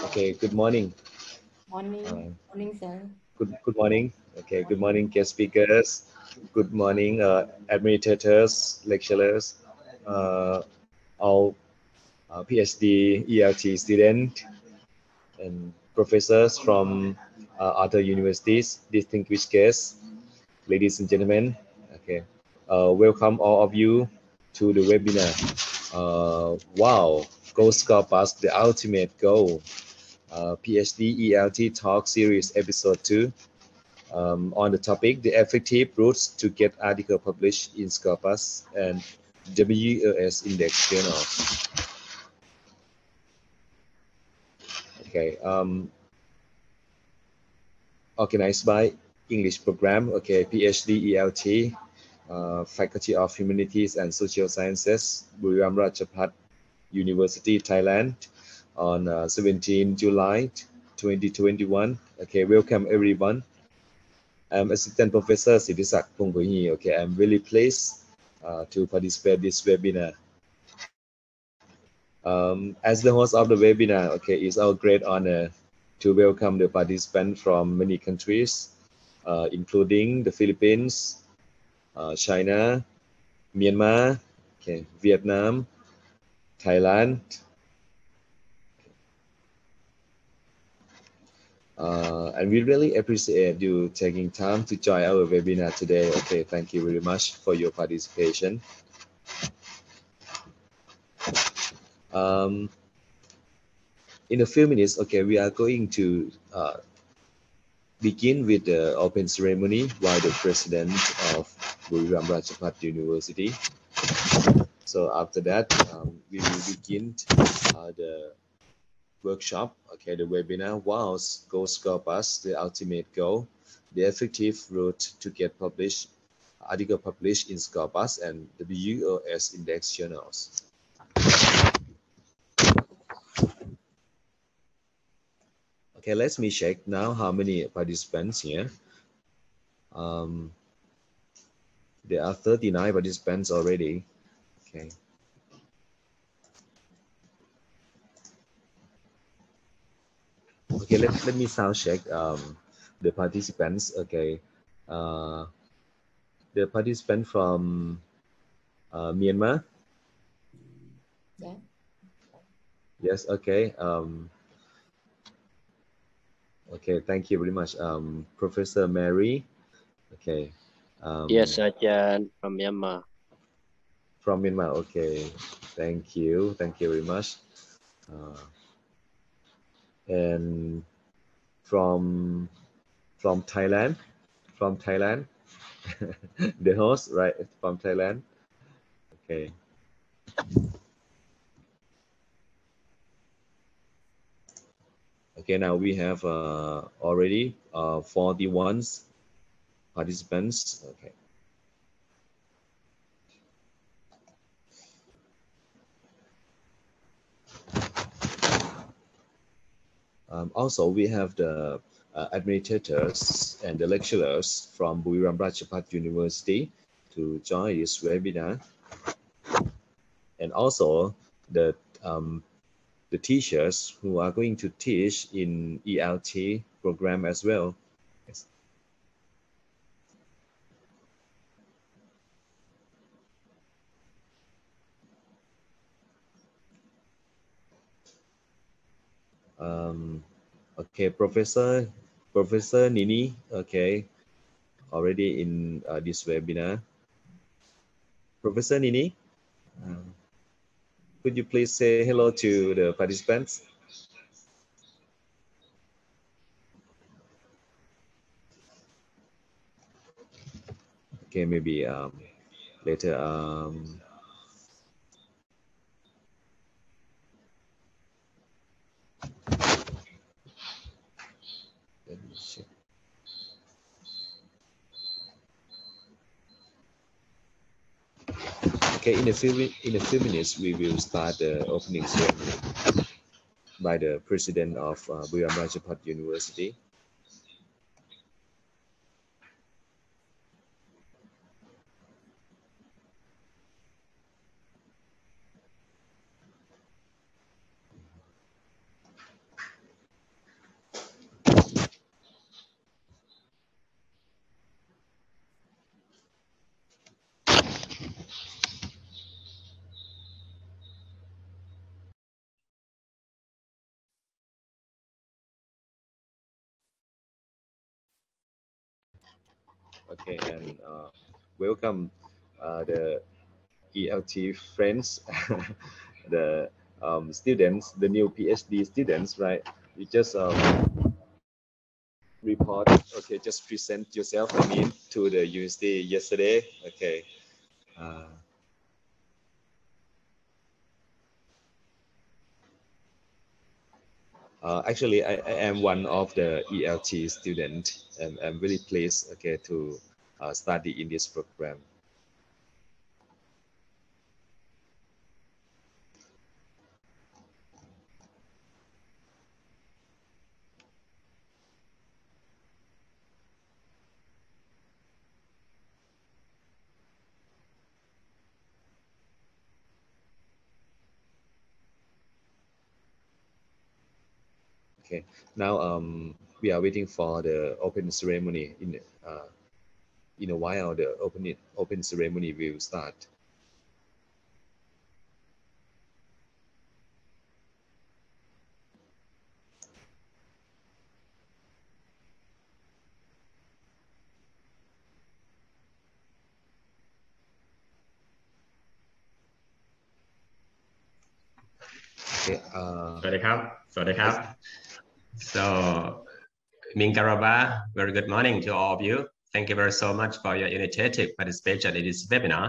Okay, good morning. Morning. Uh, Morning, sir. good morning. Okay, good Morning. morning, guest speakers. Good morning, administrators, lecturers, uh, all Ph.D, ELT student, and professors from other universities, distinguished guests, ladies and gentlemen. Okay, welcome all of you to the webinar. Wow, Go Scopus, the ultimate goal. Ph.D ELT Talk Series Episode 2 on the topic the effective routes to get article published in Scopus and WES Index journals. Okay, organized by English program. Okay, Ph.D ELT, Faculty of Humanities and Social Sciences, Buriram Rajabhat University, Thailand, on 17 July 2021. Okay, welcome everyone. I'm Assistant Professor Siddhisak Pongkohi. Okay, I'm really pleased to participate this webinar. As the host of the webinar, okay, it's our great honor to welcome the participants from many countries, including the Philippines, China, Myanmar, okay, Vietnam, Thailand, and we really appreciate you taking time to join our webinar today. Okay, thank you very much for your participation. Um, in a few minutes, okay, we are going to begin with the open ceremony by the president of Buriram Rajabhat University. So after that, we will begin the workshop, okay, the webinar, Wow, Go Scopus, the ultimate goal, the effective route to get published, article published in Scopus and the WOS index journals. Okay, let me check now how many participants here. There are 39 participants already. Okay. Okay, let me sound check the participants. Okay. The participant from Myanmar. Yeah. Yes, okay. Okay, thank you very much. Professor Mary. Okay. Yes, Ajahn from Myanmar. From Myanmar. Okay. Thank you. Thank you very much. And from Thailand. From Thailand. The host, right? From Thailand. Okay. Okay, now we have already 41 participants. Okay. Also, we have the administrators and the lecturers from Buriram Rajabhat University to join this webinar, and also the teachers who are going to teach in ELT program as well. Yes. Okay, Professor Nini, okay, already in this webinar. Professor Nini, could you please say hello to the participants? Okay, maybe later. Let me check. Okay, in a few minutes, we will start the opening ceremony by the president of Buriram Rajabhat University. Okay, and welcome the ELT friends, the students, the new PhD students, right? You just report, okay, just present yourself, I mean, to the university yesterday, okay. Actually, I am one of the ELT student, and I'm really pleased, okay, to study in this program. Okay, now we are waiting for the open ceremony. In a while, the open ceremony will start. Okay. สวัสดีครับ So Mingaraba, very good morning to all of you. Thank you very so much for your initiative participation in this webinar.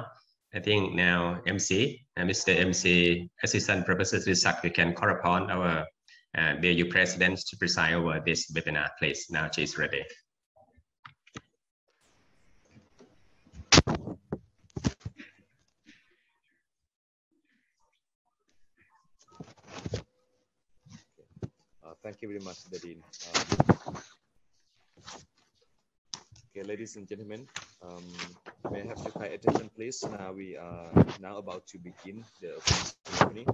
I think now MC and Mr. MC, Assistant Professor Risak, we can call upon our BU President to preside over this webinar, please. Now she is ready. Thank you very much, Dean. Okay, ladies and gentlemen, may I have your kind attention, please? Now we are about to begin the opening ceremony.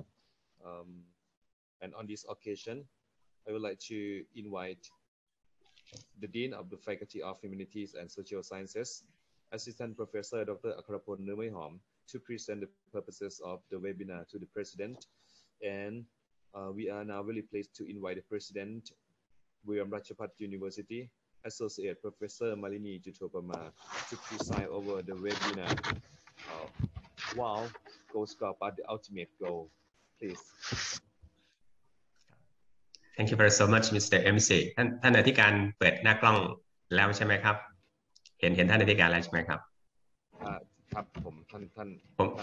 And on this occasion, I would like to invite the Dean of the Faculty of Humanities and Social Sciences, Assistant Professor Dr. Akarapon Nermaihom, to present the purposes of the webinar to the President. And we are now really pleased to invite the President, Buriram Rajabhat University, Associate Professor Malini Jutopama, to preside over the webinar. Wow, go Scopus, the ultimate goal, please. Thank you very so much, Mr. MC. ท่านอธิการเปิดหน้ากล้องแล้วใช่ไหมครับเห็นท่านอธิการแล้วใช่ไหมครับครับ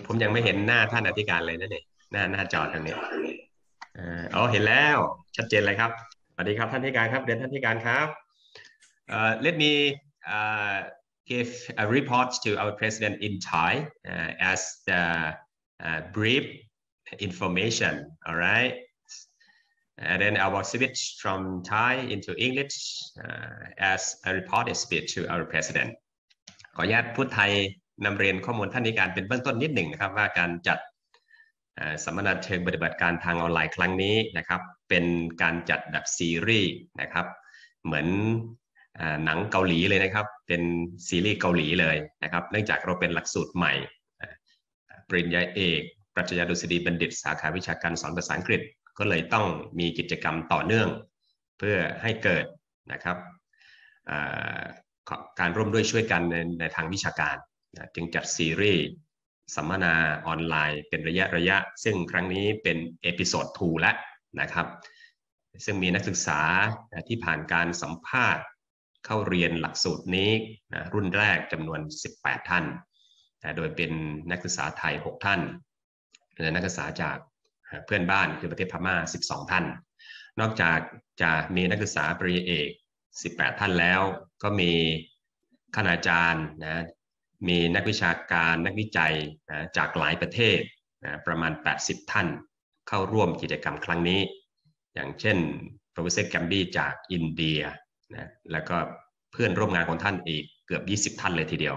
ผมยังไม่เห็นหน้าท่านอธิการเลยนะเนี่ยหน้าจอทางนี้เห็นแล้วชัดเจนเลยครับสวัสดีครับท่านอธิการครับเรียนท่านอธิการครับ Let me give a report to our president in Thai as the brief information, all right? And then I will switch from Thai into English as a reported speech to our president. ขออนุญาตพูดไทยนำเรียนข้อมูลท่านอธิการเป็นเบื้องต้นนิดหนึ่งนะครับว่าการจัดสัมมนาเชิงปฏิบัติการทางออนไลน์ครั้งนี้นะครับเป็นการจัดแบบซีรีส์นะครับเหมือนหนังเกาหลีเลยนะครับเป็นซีรีส์เกาหลีเลยนะครับเนื่องจากเราเป็นหลักสูตรใหม่ปริญญาเอกปรัชญาดุษฎีบัณฑิตสาขาวิชาการสอนภาษาอังกฤษก็เลยต้องมีกิจกรรมต่อเนื่องเพื่อให้เกิดนะครับการร่วมด้วยช่วยกันในทางวิชาการจึงจัดซีรีส์สัมมนาออนไลน์เป็นระยะซึ่งครั้งนี้เป็นเอพิโซด 2 แล้วนะครับซึ่งมีนักศึกษาที่ผ่านการสัมภาษณ์เข้าเรียนหลักสูตรนี้รุ่นแรกจำนวน18ท่านโดยเป็นนักศึกษาไทย6ท่านและนักศึกษาจากเพื่อนบ้านคือประเทศพม่า12ท่านนอกจากจะมีนักศึกษาปริญญาเอก18ท่านแล้วก็มีคณาจารย์มีนักวิชาการนักวิจัยจากหลายประเทศประมาณ80ท่านเข้าร่วมกิจกรรมครั้งนี้อย่างเช่น Professor Gambi จากอินเดียแล้วก็เพื่อนร่วมงานของท่านอีกเกือบ20ท่านเลยทีเดียว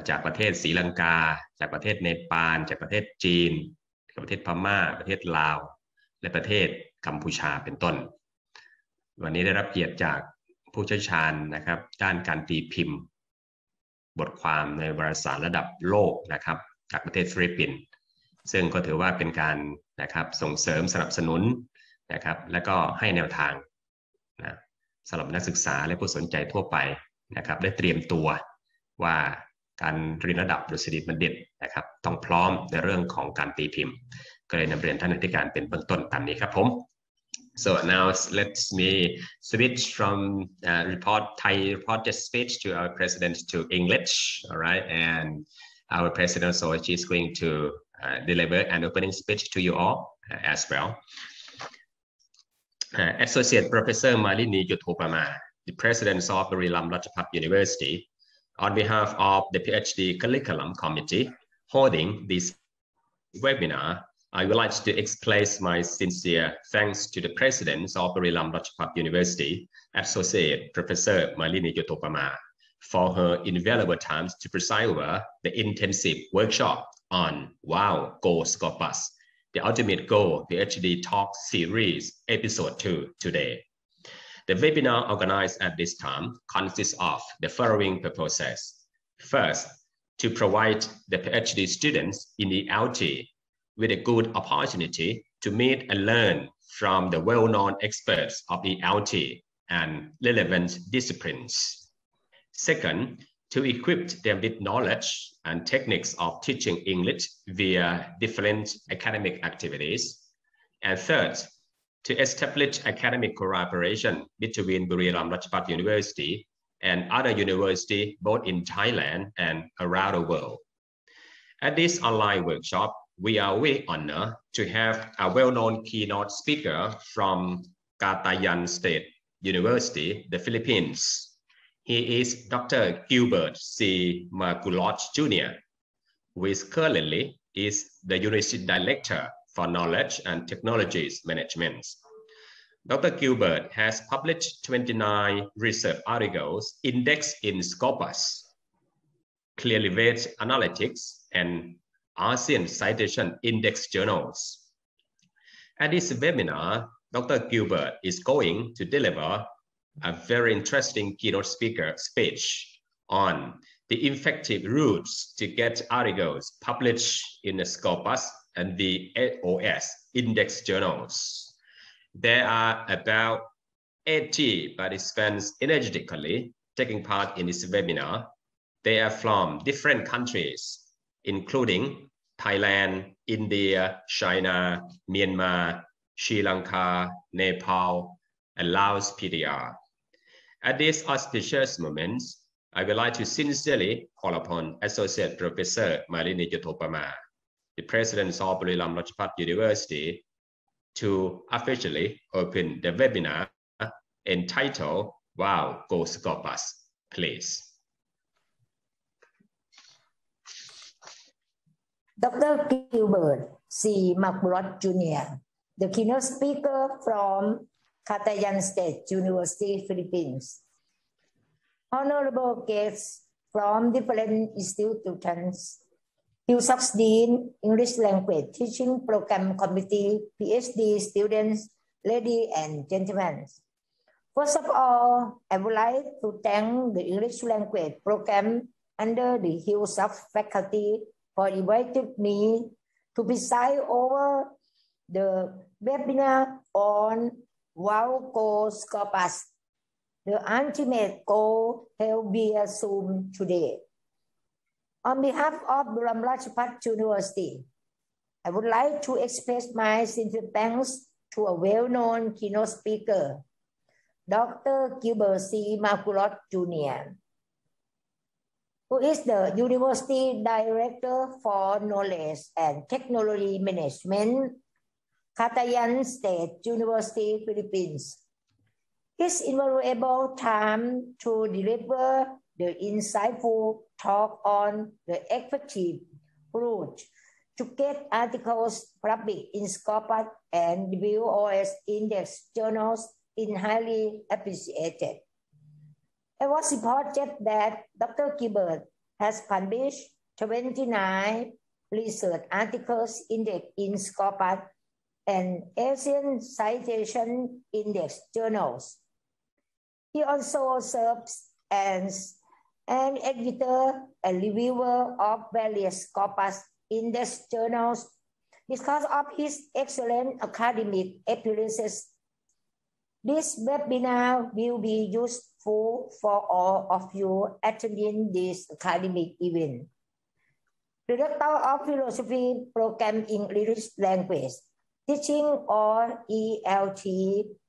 จากประเทศศรีลังกาจากประเทศเนปาลจากประเทศจีนประเทศพม่าประเทศลาวและประเทศกัมพูชาเป็นต้นวันนี้ได้รับเกียรติจากผู้เชี่ยวชาญนะครับด้านการตีพิมพ์บทความในวารสารระดับโลกนะครับจากประเทศฟิลิปปินส์ซึ่งก็ถือว่าเป็นการนะครับส่งเสริมสนับสนุนนะครับและก็ให้แนวทางสำหรับนักศึกษาและผู้สนใจทั่วไปนะครับได้เตรียมตัว ว่าการเรียนระดับดุษฎีบัณฑิตนะครับต้องพร้อมในเรื่องของการตีพิมพ์ก็เลยนำเรียนท่านอธิการเป็นเบื้องต้นตามนี้ครับผม So now let me switch from Thai reported speech to our president to English, all right? And our president, so she's going to deliver an opening speech to you all as well. Associate Professor Malini Yutopama, the president of Buriram Rajabhat University, on behalf of the Ph.D. Curriculum Committee holding this webinar, I would like to express my sincere thanks to the President of Buriram Rajabhat University, Associate Professor Malini Yutopama, for her invaluable time to preside over the intensive workshop on Wow, Go Scopus, the Ultimate Goal PhD Talk Series, Episode 2 today. The webinar organized at this time consists of the following purposes. First, to provide the PhD students in the ELT with a good opportunity to meet and learn from the well-known experts of the ELT and relevant disciplines. Second, to equip them with knowledge and techniques of teaching English via different academic activities. And third, to establish academic collaboration between Buriram Rajabhat University and other universities both in Thailand and around the world. At this online workshop, we are very honored to have a well-known keynote speaker from Cagayan State University, the Philippines. He is Dr. Gilbert C. Maculot Jr., who is currently the University Director for Knowledge and Technologies Management. Dr. Gilbert has published 29 research articles indexed in Scopus, Clearly Analytics, and ASEAN Citation Index journals. At this webinar, Dr. Gilbert is going to deliver a very interesting keynote speech on the effective routes to get articles published in the Scopus and the OS index journals. There are about 80 participants energetically taking part in this webinar. They are from different countries, including Thailand, India, China, Myanmar, Sri Lanka, Nepal, and Laos PDR. At this auspicious moment, I would like to sincerely call upon Associate Professor Malini Yutopama, the President of Buriram Rajabhat University, to officially open the webinar entitled Wow, Go Scopus, please. Dr. Gilbert C. Maculot Jr., the keynote speaker from Cagayan State University, Philippines. Honorable guests from different institutions, HUSOC Dean, English Language Teaching Program Committee, Ph.D. students, ladies and gentlemen. First of all, I would like to thank the English Language Program under the HUSOC faculty for inviting me to preside over the webinar on Wow, Go Scopus, the ultimate goal held via Zoom today. On behalf of Buriram Rajabhat University, I would like to express my sincere thanks to a well-known keynote speaker, Dr. Gilbert C. Maculot Jr., who is the University Director for Knowledge and Technology Management, Cagayan State University, Philippines. His invaluable time to deliver the insightful talk on the effective route to get articles published in Scopus and WOS index journals is highly appreciated. It was reported that Dr. Gilbert has published 29 research articles indexed in Scopus and ASEAN Citation Index journals. He also serves as an editor and reviewer of various Scopus index journals. Because of his excellent academic experiences, this webinar will be used grateful for all of you attending this academic event. The Director of Philosophy Program English Language Teaching or ELT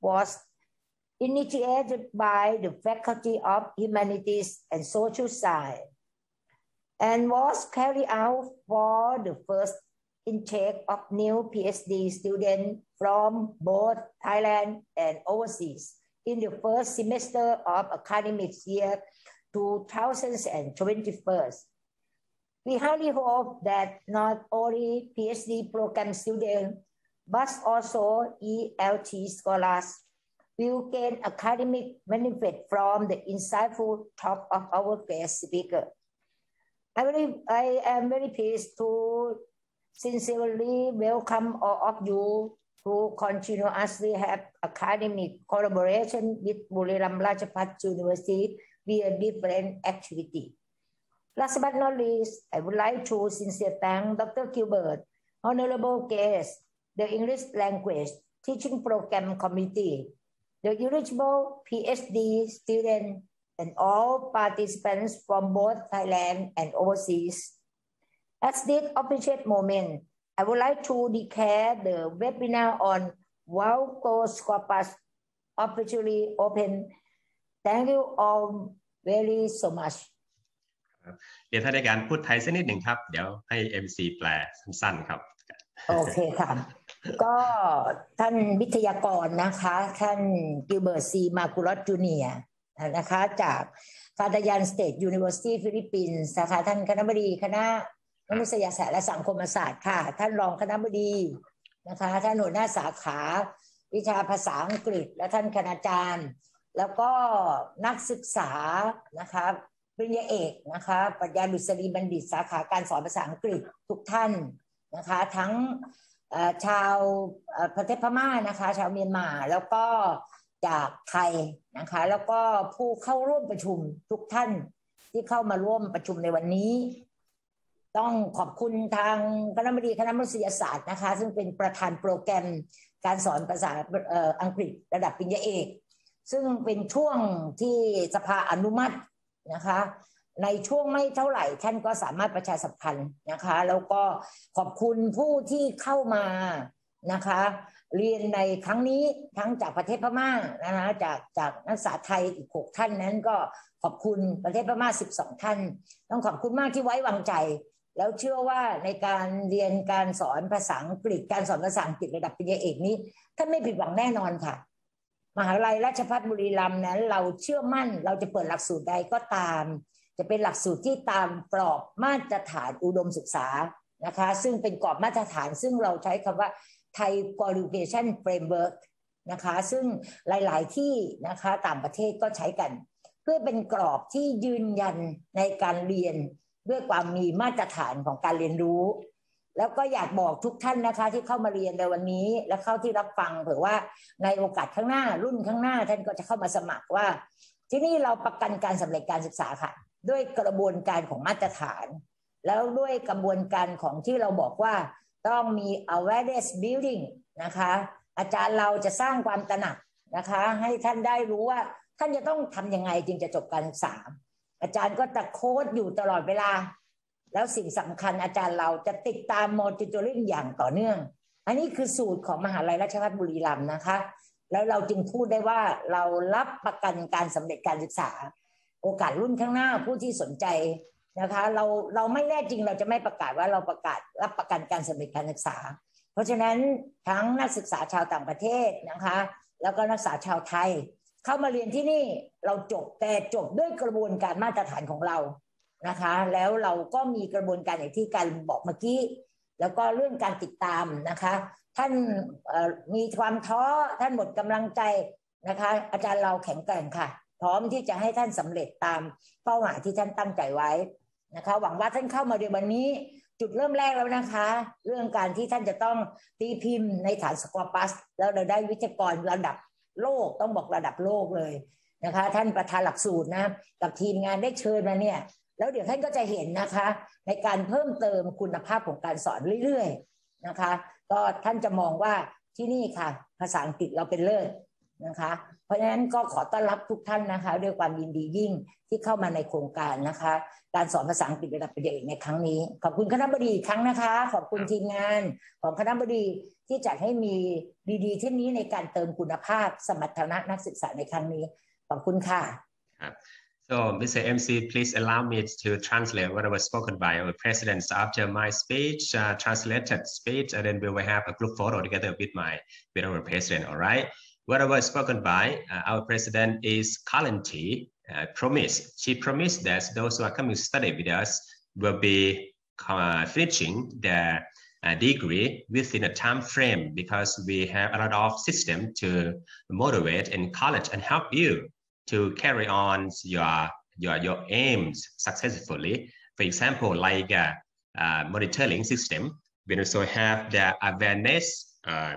was initiated by the Faculty of Humanities and Social Science and was carried out for the first intake of new Ph.D. students from both Thailand and overseas in the first semester of academic year 2021. We highly hope that not only Ph.D. program students, but also ELT scholars will gain academic benefit from the insightful talk of our guest speaker. I am very pleased to sincerely welcome all of you to continuously have academic collaboration with Buriram Rajabhat University via different activities. Last but not least, I would like to sincerely thank Dr. Gilbert, honorable guest, the English Language Teaching Program Committee, the eligible Ph.D. students, and all participants from both Thailand and overseas. At this appreciate moment, I would like to declare the webinar on Wow Scopus officially open. Thank you all very so much. เดี๋ยวถ้าในการพูดไทยสักนิดหนึ่งครับเดี๋ยวให้ MC แปลสั้นๆครับโอเคค่ะก็ท่านวิทยากรนะคะท่านกิลเบิร์ตซีมาคุรอสจูเนียร์นะคะจากคาตายันสเตทยูนิเวอร์ซิตี้ฟิลิปปินส์นะคะท่านคณบดีคณะมนุษยศาสตร์และสังคมศาสตร์ค่ะท่านรองคณบดีนะคะท่านหัวหน้าสาขาวิชาภาษาอังกฤษและท่านคณาจารย์แล้วก็นักศึกษานะคะปริญญาเอกนะคะปริญญาดุษฎีบัณฑิตสาขาการสอนภาษาอังกฤษทุกท่านนะคะทั้งชาวประเทศพม่านะคะชาวเมียนมาแล้วก็จากไทยนะคะแล้วก็ผู้เข้าร่วมประชุมทุกท่านที่เข้ามาร่วมประชุมในวันนี้ต้องขอบคุณทางคณบดีคณะมนุษยศาสตร์นะคะซึ่งเป็นประธานโปรแกรมการสอนภาษาอังกฤษระดับปริญญาเอกซึ่งเป็นช่วงที่สภาอนุมัตินะคะในช่วงไม่เท่าไหร่ท่านก็สามารถประชาสัมพันธ์นะคะแล้วก็ขอบคุณผู้ที่เข้ามานะคะเรียนในครั้งนี้ทั้งจากประเทศพม่านะคะจากนักศึกษาไทยอีก6ท่านนั้นก็ขอบคุณประเทศพม่า12ท่านต้องขอบคุณมากที่ไว้วางใจแล้วเชื่อว่าในการเรียนการสอนภาษาอังกฤษการสอนภาษาอังกฤษระดับปริญญาเอกนี้ท่านไม่ผิดหวังแน่นอนค่ะมหาวิทยาลัยราชภัฏบุรีรัมย์นั้นเราเชื่อมั่นเราจะเปิดหลักสูตรใดก็ตามจะเป็นหลักสูตรที่ตามกรอบมาตรฐานอุดมศึกษานะคะซึ่งเป็นกรอบมาตรฐานซึ่งเราใช้คำว่า Thai Qualification Framework นะคะซึ่งหลายๆที่นะคะต่างประเทศก็ใช้กันเพื่อเป็นกรอบที่ยืนยันในการเรียนด้วยความมีมาตรฐานของการเรียนรู้แล้วก็อยากบอกทุกท่านนะคะที่เข้ามาเรียนในวันนี้และเข้าที่รับฟังเผื่อว่าในโอกาสข้างหน้ารุ่นข้างหน้าท่านก็จะเข้ามาสมัครว่าที่นี่เราประกันการสำเร็จการศึกษาค่ะด้วยกระบวนการของมาตรฐานแล้วด้วยกระบวนการของที่เราบอกว่าต้องมี awareness building นะคะอาจารย์เราจะสร้างความตระหนักนะคะให้ท่านได้รู้ว่าท่านจะต้องทำยังไงจึงจะจบการศึกษาอาจารย์ก็จะโค้ดอยู่ตลอดเวลาแล้วสิ่งสำคัญอาจารย์เราจะติดตาม monitoring อย่างต่อเนื่องอันนี้คือสูตรของมหาวิทยาลัยราชภัฏบุรีรัมย์นะคะแล้วเราจึงพูดได้ว่าเรารับประกันการสำเร็จการศึกษาโอกาสรุ่นข้างหน้าผู้ที่สนใจนะคะเราไม่แน่จริงเราจะไม่ประกาศว่าเราประกาศรับประกันการสำเร็จการศึกษาเพราะฉะนั้นทั้งนักศึกษาชาวต่างประเทศนะคะแล้วก็นักศึกษาชาวไทยเข้ามาเรียนที่นี่เราจบด้วยกระบวนการมาตรฐานของเรานะคะแล้วเราก็มีกระบวนการอย่างที่การบอกเมื่อกี้แล้วก็เรื่องการติดตามนะคะท่านมีความท้อท่านหมดกำลังใจนะคะอาจารย์เราแข็งแกร่งค่ะพร้อมที่จะให้ท่านสำเร็จตามเป้าหมายที่ท่านตั้งใจไว้นะคะหวังว่าท่านเข้ามาในวันนี้จุดเริ่มแรกแล้วนะคะเรื่องการที่ท่านจะต้องตีพิมพ์ในฐานสกอปัสแล้วเราได้วิทยากรระดับโลกต้องบอกระดับโลกเลยนะคะท่านประธานหลักสูตรนะกับทีมงานได้เชิญมาเนี่ยแล้วเดี๋ยวท่านก็จะเห็นนะคะในการเพิ่มเติมคุณภาพของการสอนเรื่อยๆนะคะก็ท่านจะมองว่าที่นี่ค่ะภาษาอังกฤษเราเป็นเลิศ นะคะเพราะฉะนั้นก็ขอต้อนรับทุกท่านนะคะด้วยความยินดียิ่งที่เข้ามาในโครงการนะคะการสอนภาษาอังกฤษระดับปริญญาเอกในครั้งนี้ขอบคุณคณบดีอีกครั้งนะคะขอบคุณทีมงานของคณบดีที่จัดให้มีดีๆเช่นนี้ในการเติมคุณภาพสมรรถนะนักศึกษาในครั้งนี้ขอบคุณค่ะ So, Mr. MC, please allow me to translate what was spoken by our president after my speech, translated speech, and then we will have a group photo together with our president. All right. What was spoken by our president is currently promised. She promised that those who are coming to study with us will be finishing their degree within a time frame because we have a lot of system to motivate, encourage, and help you to carry on your aims successfully. For example, like monitoring system, we also have the awareness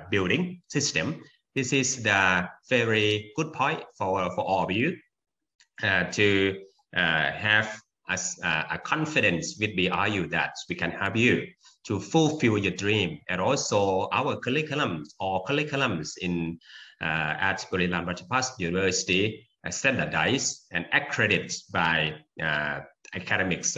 building system. This is the very good point for all of you to have a confidence with BRU that we can help you to fulfill your dream. And also our curriculums in at Buriram Rajabhat University standardized and accredited by academics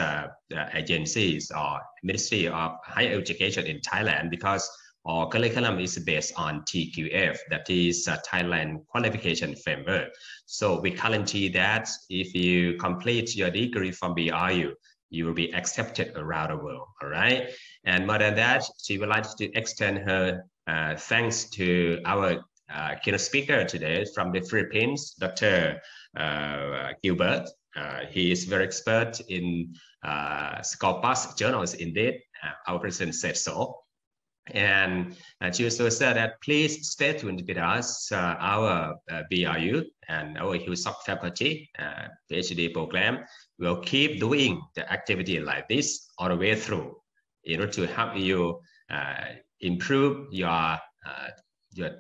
agencies or Ministry of Higher Education in Thailand because our curriculum is based on TQF, that is Thailand Qualification Framework. So we guarantee that if you complete your degree from BRU, you will be accepted around the world, all right? And more than that, she would like to extend her thanks to our keynote speaker today from the Philippines, Dr. Gilbert. He is very expert in Scopus journals indeed. Our president said so. And she also said that please stay tuned with us, our BRU and our HUSOC faculty Ph.D. program will keep doing the activity like this all the way through in order to help you improve your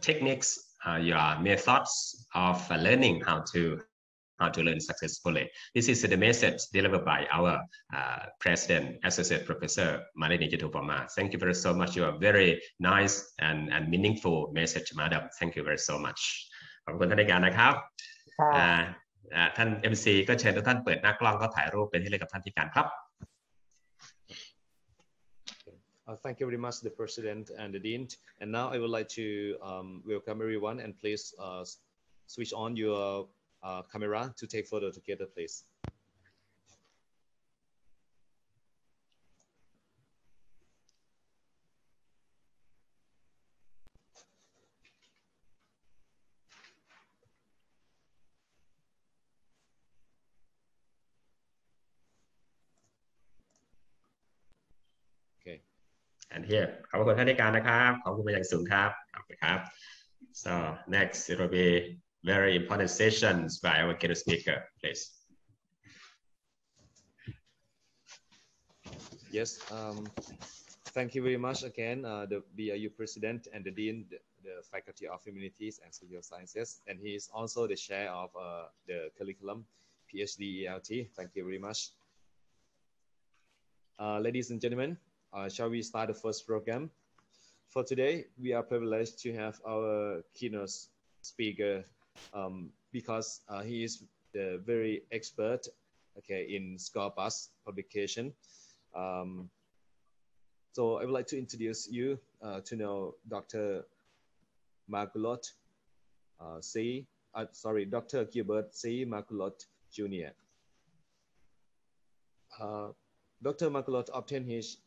techniques, your methods of learning how to learn successfully. This is the message delivered by our President, Associate Professor Malini Jitupama. Thank you very so much. You are very nice and meaningful message, Madam. Thank you very so much. ขอบคุณท่านในการนะครับท่าน MC ก็เชิญทุกท่านเปิดหน้ากล้องก็ถ่ายรูปเป็นที่เรียกกับท่านที่การครับ Thank you very much, the President and the Dean. And now I would like to welcome everyone and please switch on your camera to take photo together, please. Okay. And here, ขอบคุณท่านในการนะครับขอบคุณมาอย่างสูงครับขอบคุณครับ So next it will be very important sessions by our keynote speaker, please. Yes, thank you very much again, the BRU President and the Dean, the Faculty of Humanities and Social Sciences, and he is also the chair of the curriculum, Ph.D. ELT. Thank you very much. Ladies and gentlemen, shall we start the first program? For today, we are privileged to have our keynote speaker because he is the very expert, okay, in Scopus publication. So I would like to introduce you to know Dr. Marculot Dr. Gilbert C. Marculot Jr. Dr. Marculot obtained his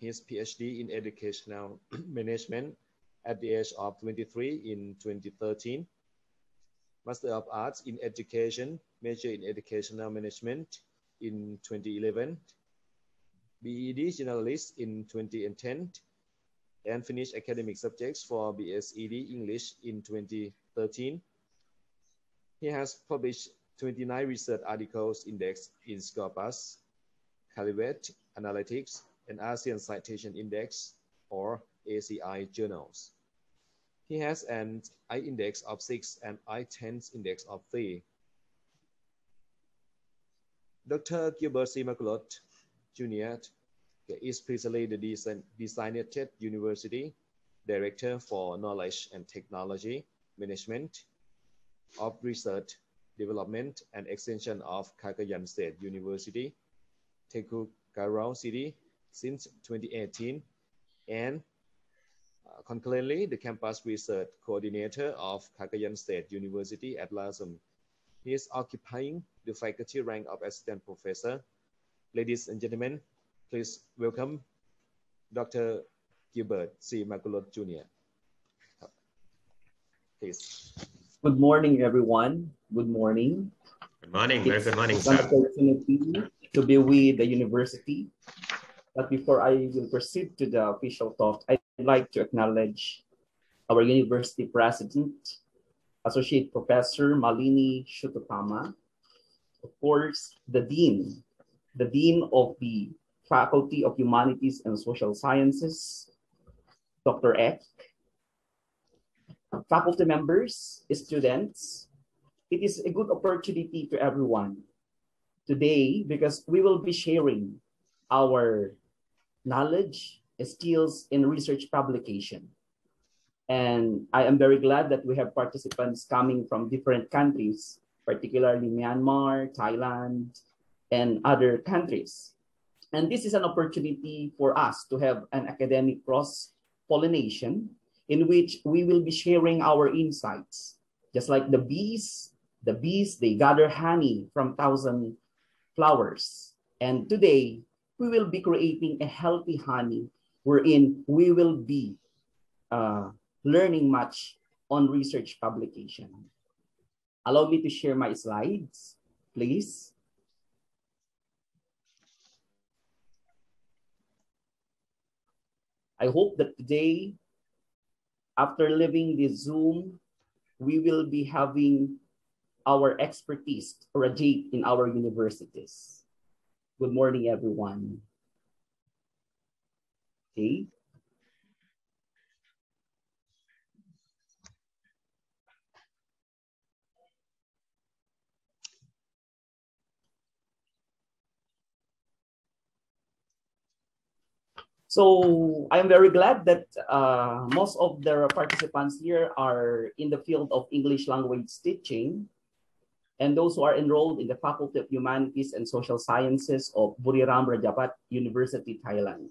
PhD in educational management at the age of 23 in 2013. Master of Arts in Education, major in Educational Management in 2011. B.Ed. Generalist in 2010 and finished academic subjects for B.S.Ed. English in 2013. He has published 29 research articles indexed in Scopus, Calibrate Analytics, and ASEAN Citation Index or ACI journals. He has an I index of 6 and I-10 index of 3. Dr. Gilbert C. Marculot Jr. is presently the Designated University Director for Knowledge and Technology Management of Research, Development and Extension of Cagayan State University, Tekukarau City since 2018, and concurrently the Campus Research Coordinator of Cagayan State University at Lasem. He is occupying the faculty rank of Assistant Professor. Ladies and gentlemen, please welcome Dr. Gilbert C. Magulot Jr. Please. Good morning, everyone. Good morning. Good morning. Very good morning, it's sir. An opportunity to be with the university. But before I will proceed to the official talk, I'd like to acknowledge our university president, Associate Professor Malini Shututama, of course, the dean of the Faculty of Humanities and Social Sciences, Dr. Ek, faculty members, students. It is a good opportunity to everyone today because we will be sharing our knowledge, skills in research publication. And I am very glad that we have participants coming from different countries, particularly Myanmar, Thailand, and other countries. And this is an opportunity for us to have an academic cross-pollination in which we will be sharing our insights. Just like the bees, they gather honey from 1,000 flowers. And today, we will be creating a healthy honey wherein we will be learning much on research publication. Allow me to share my slides, please. I hope that today, after leaving this Zoom, we will be having our expertise radiate in our universities. Good morning, everyone. Okay. So I'm very glad that most of the participants here are in the field of English language teaching, and those who are enrolled in the Faculty of Humanities and Social Sciences of Buriram Rajabhat University, Thailand.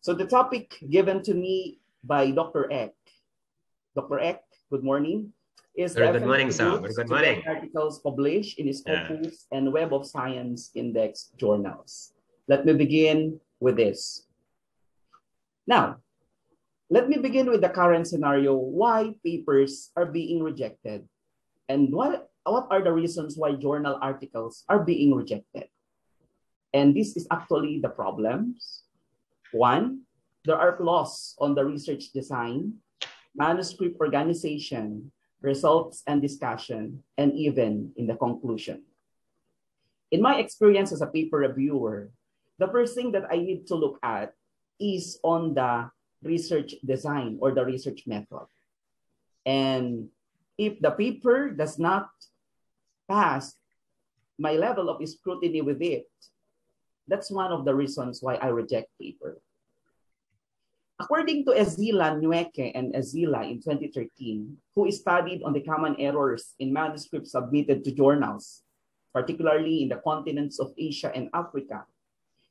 So the topic given to me by Dr. Ek. Dr. Ek, good morning. Very good morning, sir. Very good morning. Articles published in Scopus and Web of Science Index journals. Let me begin with this. Now, let me begin with the current scenario, why papers are being rejected and what are the reasons why journal articles are being rejected. And this is actually the problems. One, there are flaws on the research design, manuscript organization, results and discussion, and even in the conclusion. In my experience as a paper reviewer, the first thing that I need to look at is on the research design or the research method. And if the paper does not pass my level of scrutiny with it, that's one of the reasons why I reject paper. According to Ezila Nweke and Ezila in 2013, who studied on the common errors in manuscripts submitted to journals, particularly in the continents of Asia and Africa,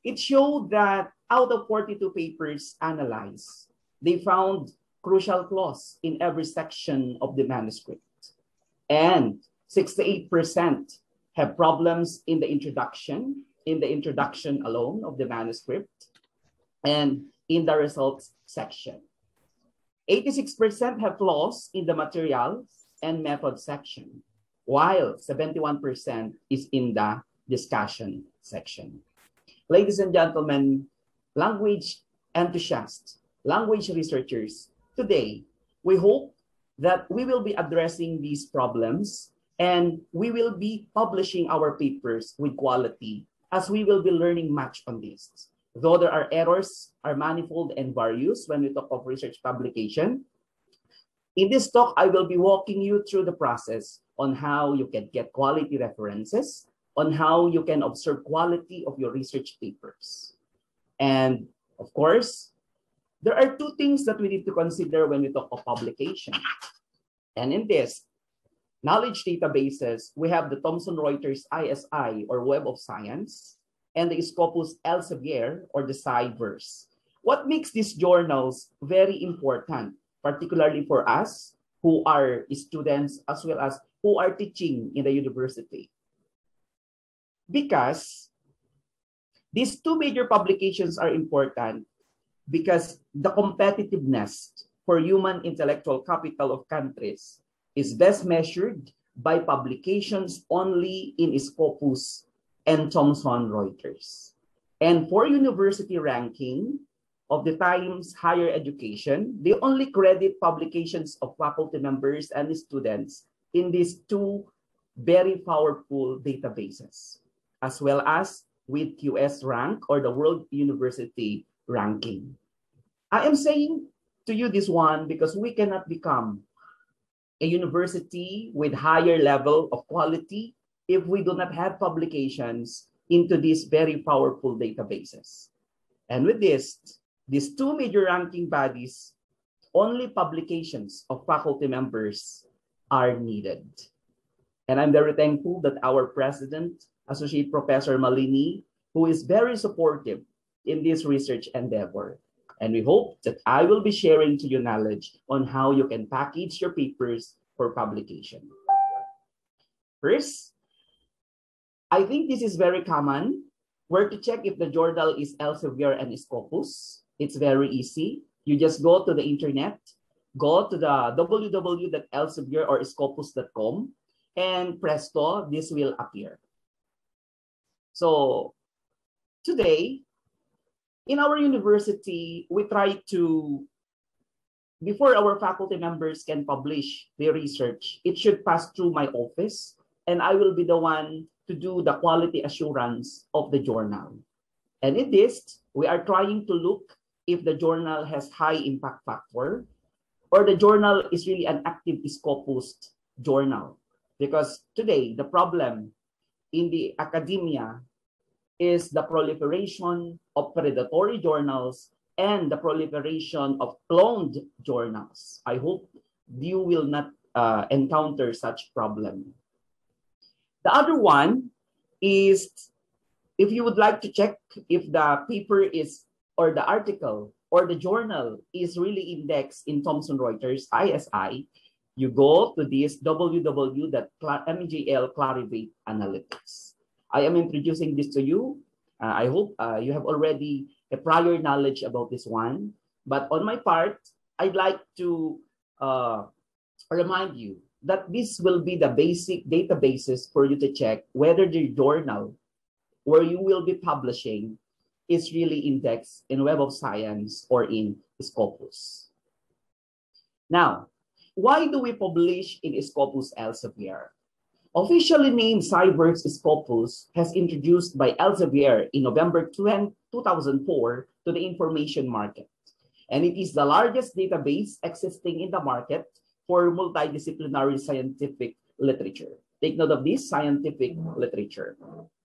it showed that out of 42 papers analyzed, they found crucial flaws in every section of the manuscript. And 68% have problems in the introduction alone of the manuscript, and in the results section. 86% have flaws in the materials and method section, while 71% is in the discussion section. Ladies and gentlemen, language enthusiasts, language researchers, today, we hope that we will be addressing these problems and we will be publishing our papers with quality as we will be learning much on this. Though there are errors, are manifold and various when we talk of research publication, in this talk, I will be walking you through the process on how you can get quality references, on how you can observe quality of your research papers. And of course, there are two things that we need to consider when we talk of publication. And in this, knowledge databases, we have the Thomson Reuters ISI, or Web of Science, and the Scopus Elsevier, or the Sciverse. What makes these journals very important, particularly for us who are students as well as who are teaching in the university? Because these two major publications are important because the competitiveness for human intellectual capital of countries is best measured by publications only in Scopus and Thomson Reuters. And for university ranking of the Times Higher Education, they only credit publications of faculty members and students in these two very powerful databases, as well as with QS rank, or the World University Ranking. I am saying to you this one because we cannot become a university with higher level of quality if we do not have publications into these very powerful databases. And with this, these two major ranking bodies, only publications of faculty members are needed. And I'm very thankful that our president, Associate Professor Malini, who is very supportive in this research endeavor. And we hope that I will be sharing to you knowledge on how you can package your papers for publication. First, I think this is very common. Where to check if the journal is Elsevier and Scopus. It's very easy. You just go to the internet, go to the www.elsevier or scopus.com, and presto, this will appear. So today, in our university, we try to, before our faculty members can publish their research, it should pass through my office, and I will be the one to do the quality assurance of the journal. And in this, we are trying to look if the journal has high impact factor, or the journal is really an active Scopus journal. Because today, the problem in the academia is the proliferation of predatory journals and the proliferation of cloned journals. I hope you will not encounter such problem. The other one is if you would like to check if the paper is, or the article, or the journal is really indexed in Thomson Reuters ISI, you go to this www.mjl Clarivate Analytics. I am introducing this to you. I hope you have already a prior knowledge about this one. But on my part, I'd like to remind you that this will be the basic databases for you to check whether the journal where you will be publishing is really indexed in Web of Science or in Scopus. Now, why do we publish in Scopus Elsevier? Officially named Sciverse Scopus has introduced by Elsevier in November 2004 to the information market. And it is the largest database existing in the market for multidisciplinary scientific literature. Take note of this, scientific literature.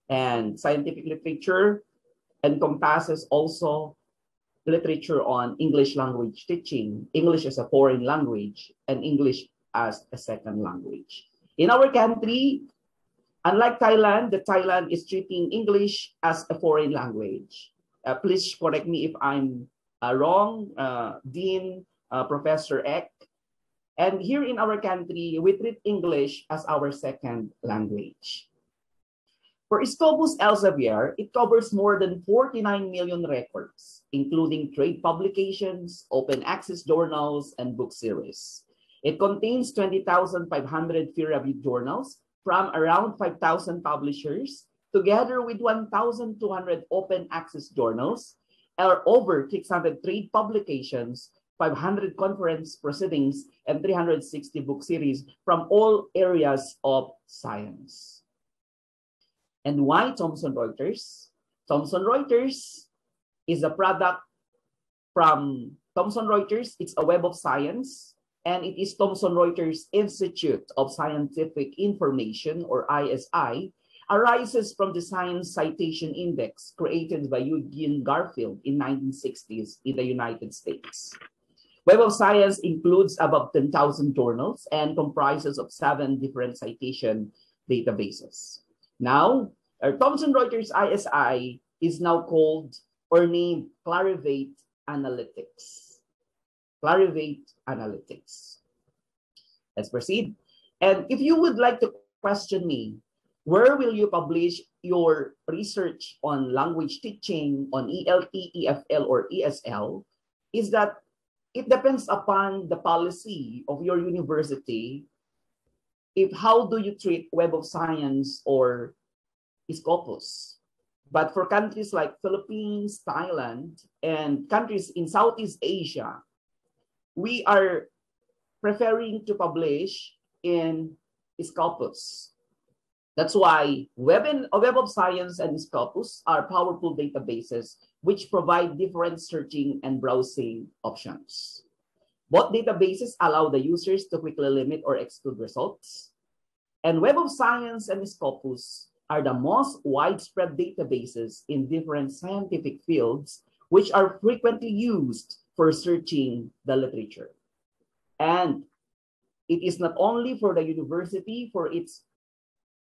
And scientific literature encompasses also literature on English language teaching, English as a foreign language, and English as a second language. In our country, unlike Thailand, Thailand is treating English as a foreign language. Please correct me if I'm wrong, Dean, Professor Eck. And here in our country, we treat English as our second language. For Scopus Elsevier, it covers more than 49 million records, including trade publications, open access journals, and book series. It contains 20,500 peer-reviewed journals from around 5,000 publishers, together with 1,200 open access journals, or over 600 trade publications, 500 conference proceedings, and 360 book series from all areas of science. And why Thomson Reuters? Thomson Reuters is a product from Thomson Reuters. It's a Web of Science, and it is Thomson Reuters Institute of Scientific Information, or ISI, arises from the Science Citation Index created by Eugene Garfield in 1960s in the United States. Web of Science includes about 10,000 journals and comprises of 7 different citation databases. Now, our Thomson Reuters ISI is now called or named Clarivate Analytics. Clarivate Analytics. Let's proceed. And if you would like to question me, where will you publish your research on language teaching, on ELT, EFL, or ESL, is that it depends upon the policy of your university. If how do you treat Web of Science or Scopus? But for countries like Philippines, Thailand, and countries in Southeast Asia, we are preferring to publish in Scopus. That's why Web of Science and Scopus are powerful databases which provide different searching and browsing options. Both databases allow the users to quickly limit or exclude results. And Web of Science and Scopus are the most widespread databases in different scientific fields which are frequently used for searching the literature. And it is not only for the university for its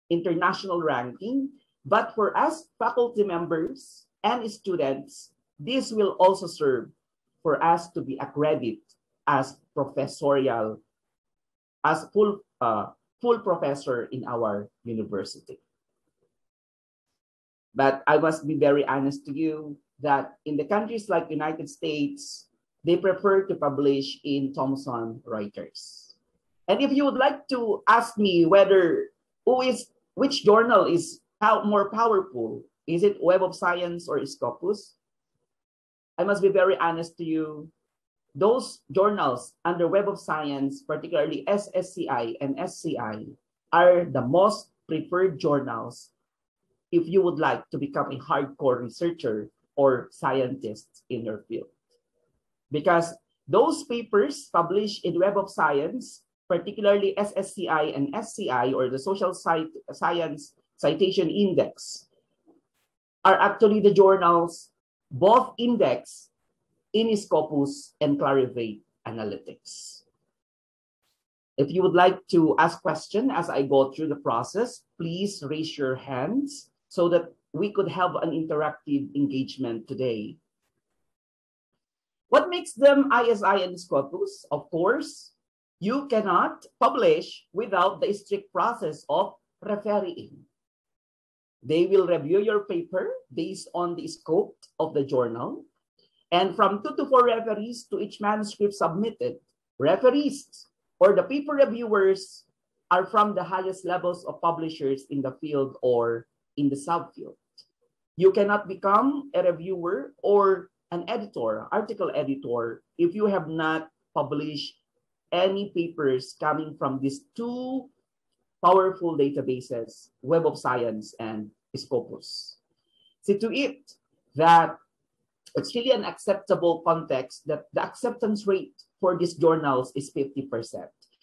international ranking, but for us faculty members and students, this will also serve for us to be accredited as professorial, as full professor in our university. But I must be very honest to you that in the countries like United States, they prefer to publish in Thomson Reuters. And if you would like to ask me whether which journal is more powerful, is it Web of Science or Scopus? I must be very honest to you. Those journals under Web of Science, particularly SSCI and SCI, are the most preferred journals if you would like to become a hardcore researcher or scientist in your field. Because those papers published in Web of Science, particularly SSCI and SCI, or the Social Science Citation Index, are actually the journals both indexed in Scopus and Clarivate Analytics. If you would like to ask questions as I go through the process, please raise your hands so that we could have an interactive engagement today. What makes them ISI and Scopus? Of course, you cannot publish without the strict process of refereeing. They will review your paper based on the scope of the journal. And from 2 to 4 referees to each manuscript submitted, referees or the paper reviewers are from the highest levels of publishers in the field or in the subfield. You cannot become a reviewer or an editor, article editor, if you have not published any papers coming from these 2 powerful databases, Web of Science and Scopus. See to it that it's really an acceptable context that the acceptance rate for these journals is 50%.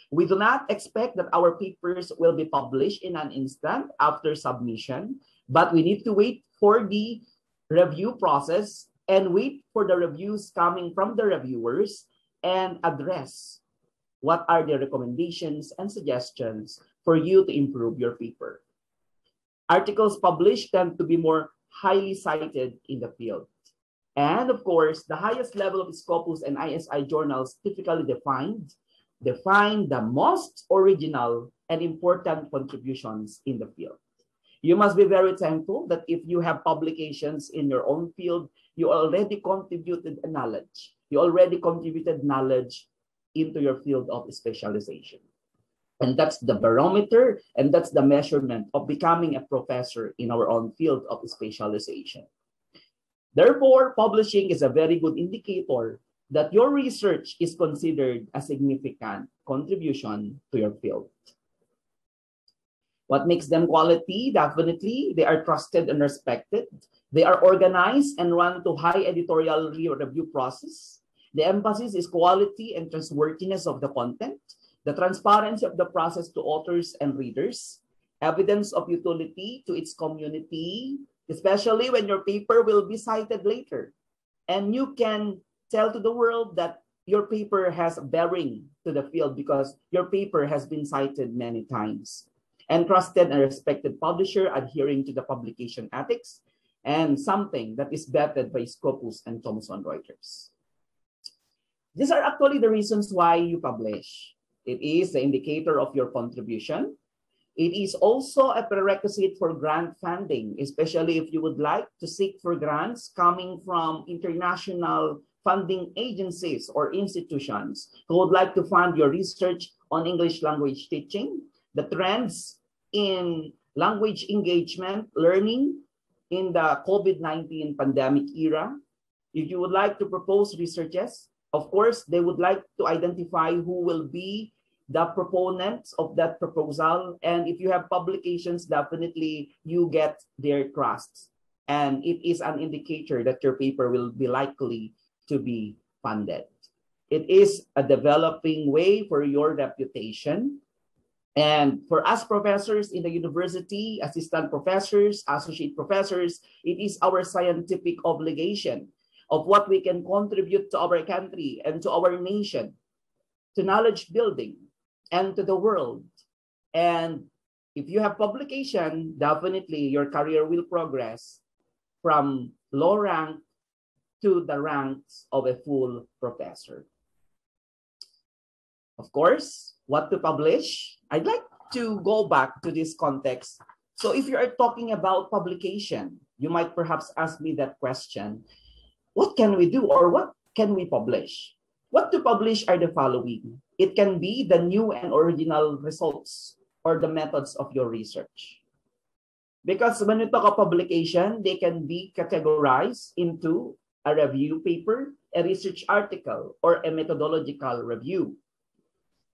We do not expect that our papers will be published in an instant after submission, but we need to wait for the review process and wait for the reviews coming from the reviewers and address what are the recommendations and suggestions for you to improve your paper. Articles published tend to be more highly cited in the field. And of course, the highest level of Scopus and ISI journals typically define the most original and important contributions in the field. You must be very thankful that if you have publications in your own field, you already contributed knowledge. You already contributed knowledge into your field of specialization. And that's the barometer and that's the measurement of becoming a professor in our own field of specialization. Therefore, publishing is a very good indicator that your research is considered a significant contribution to your field. What makes them quality? Definitely, they are trusted and respected. They are organized and run to high editorial review process. The emphasis is quality and trustworthiness of the content, the transparency of the process to authors and readers, evidence of utility to its community, especially when your paper will be cited later. And you can tell to the world that your paper has bearing to the field because your paper has been cited many times, and trusted and respected publisher adhering to the publication ethics, and something that is vetted by Scopus and Thomson Reuters. These are actually the reasons why you publish. It is the indicator of your contribution. It is also a prerequisite for grant funding, especially if you would like to seek for grants coming from international funding agencies or institutions who would like to fund your research on English language teaching, the trends in language engagement, learning in the COVID-19 pandemic era. If you would like to propose researches, of course, they would like to identify who will be the proponents of that proposal. And if you have publications, definitely you get their trust. And it is an indicator that your paper will be likely to be funded. It is a developing way for your reputation. And for us professors in the university, assistant professors, associate professors, it is our scientific obligation of what we can contribute to our country and to our nation, to knowledge building and to the world. And if you have publication, definitely your career will progress from low rank to the ranks of a full professor. Of course, what to publish? I'd like to go back to this context. So if you are talking about publication, you might perhaps ask me that question. What can we do, or what can we publish? What to publish are the following. It can be the new and original results or the methods of your research. Because when you talk of publication, they can be categorized into a review paper, a research article, or a methodological review.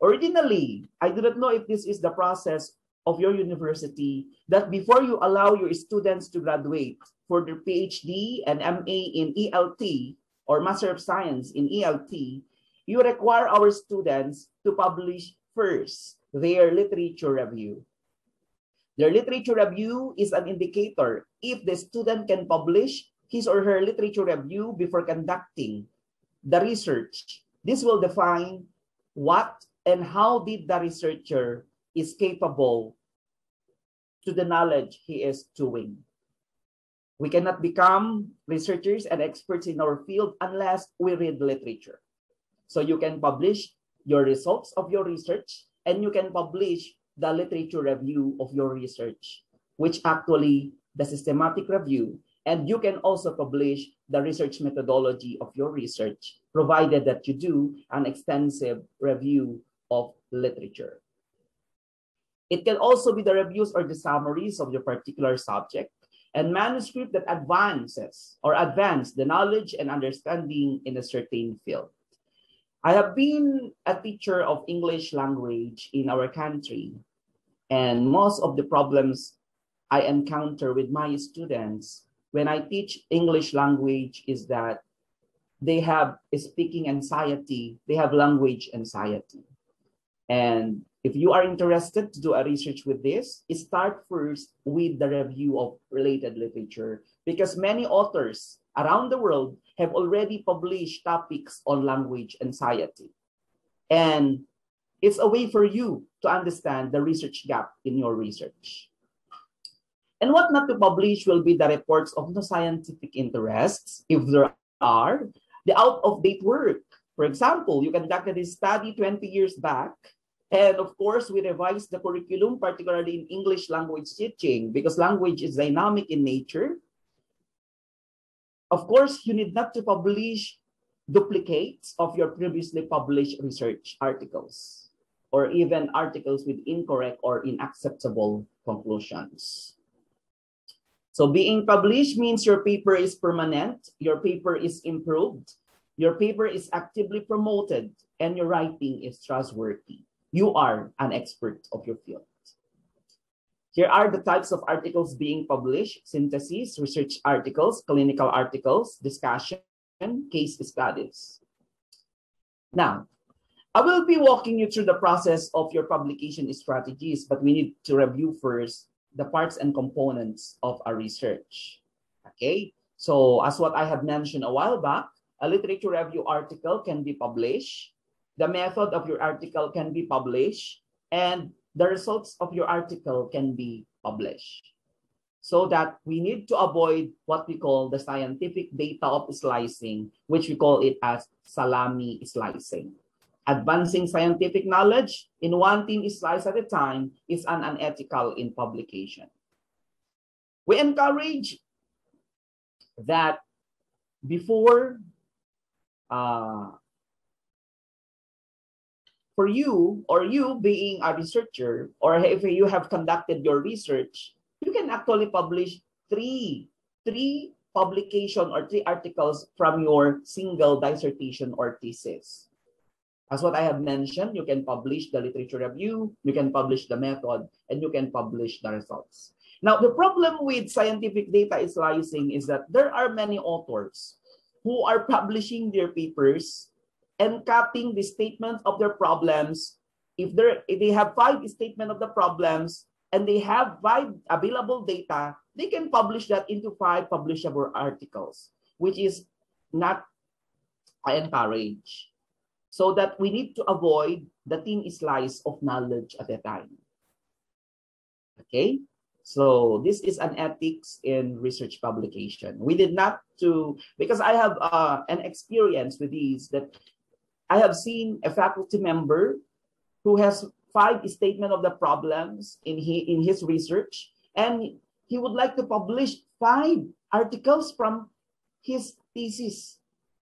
Originally, I do not know if this is the process of your university, that before you allow your students to graduate for their PhD and MA in ELT or Master of Science in ELT, you require our students to publish first their literature review. Their literature review is an indicator if the student can publish his or her literature review before conducting the research. This will define what and how did the researcher is capable to the knowledge he is doing. We cannot become researchers and experts in our field unless we read literature. So you can publish your results of your research, and you can publish the literature review of your research, which actually the systematic review, and you can also publish the research methodology of your research, provided that you do an extensive review of literature. It can also be the reviews or the summaries of your particular subject, and manuscript that advance the knowledge and understanding in a certain field. I have been a teacher of English language in our country, and most of the problems I encounter with my students when I teach English language is that they have speaking anxiety, they have language anxiety. And if you are interested to do a research with this, start first with the review of related literature, because many authors around the world have already published topics on language anxiety. And it's a way for you to understand the research gap in your research. And what not to publish will be the reports of no scientific interests, if there are, the out-of-date work. For example, you conducted a study 20 years back, and of course, we revised the curriculum, particularly in English language teaching, because language is dynamic in nature. Of course, you need not to publish duplicates of your previously published research articles, or even articles with incorrect or unacceptable conclusions. So being published means your paper is permanent, your paper is improved, your paper is actively promoted, and your writing is trustworthy. You are an expert of your field. Here are the types of articles being published: synthesis, research articles, clinical articles, discussion, case studies. Now, I will be walking you through the process of your publication strategies, but we need to review first the parts and components of a research. Okay, so as what I have mentioned a while back, a literature review article can be published, the method of your article can be published, and the results of your article can be published. So that we need to avoid what we call the scientific data of slicing, which we call it as salami slicing. Advancing scientific knowledge in one thin slice at a time is unethical in publication. We encourage that before, for you, or you being a researcher, or if you have conducted your research, you can actually publish three publication or 3 articles from your single dissertation or thesis. As what I have mentioned, you can publish the literature review, you can publish the method, and you can publish the results. Now, the problem with scientific data slicing is that there are many authors who are publishing their papers and cutting the statement of their problems. If they have 5 statements of the problems and they have 5 available data, they can publish that into 5 publishable articles, which is not encouraged. So that we need to avoid the thin slice of knowledge at a time. Okay, so this is an ethics in research publication. We did not because I have an experience with these, that I have seen a faculty member who has 5 statements of the problems in his research, and he would like to publish 5 articles from his thesis.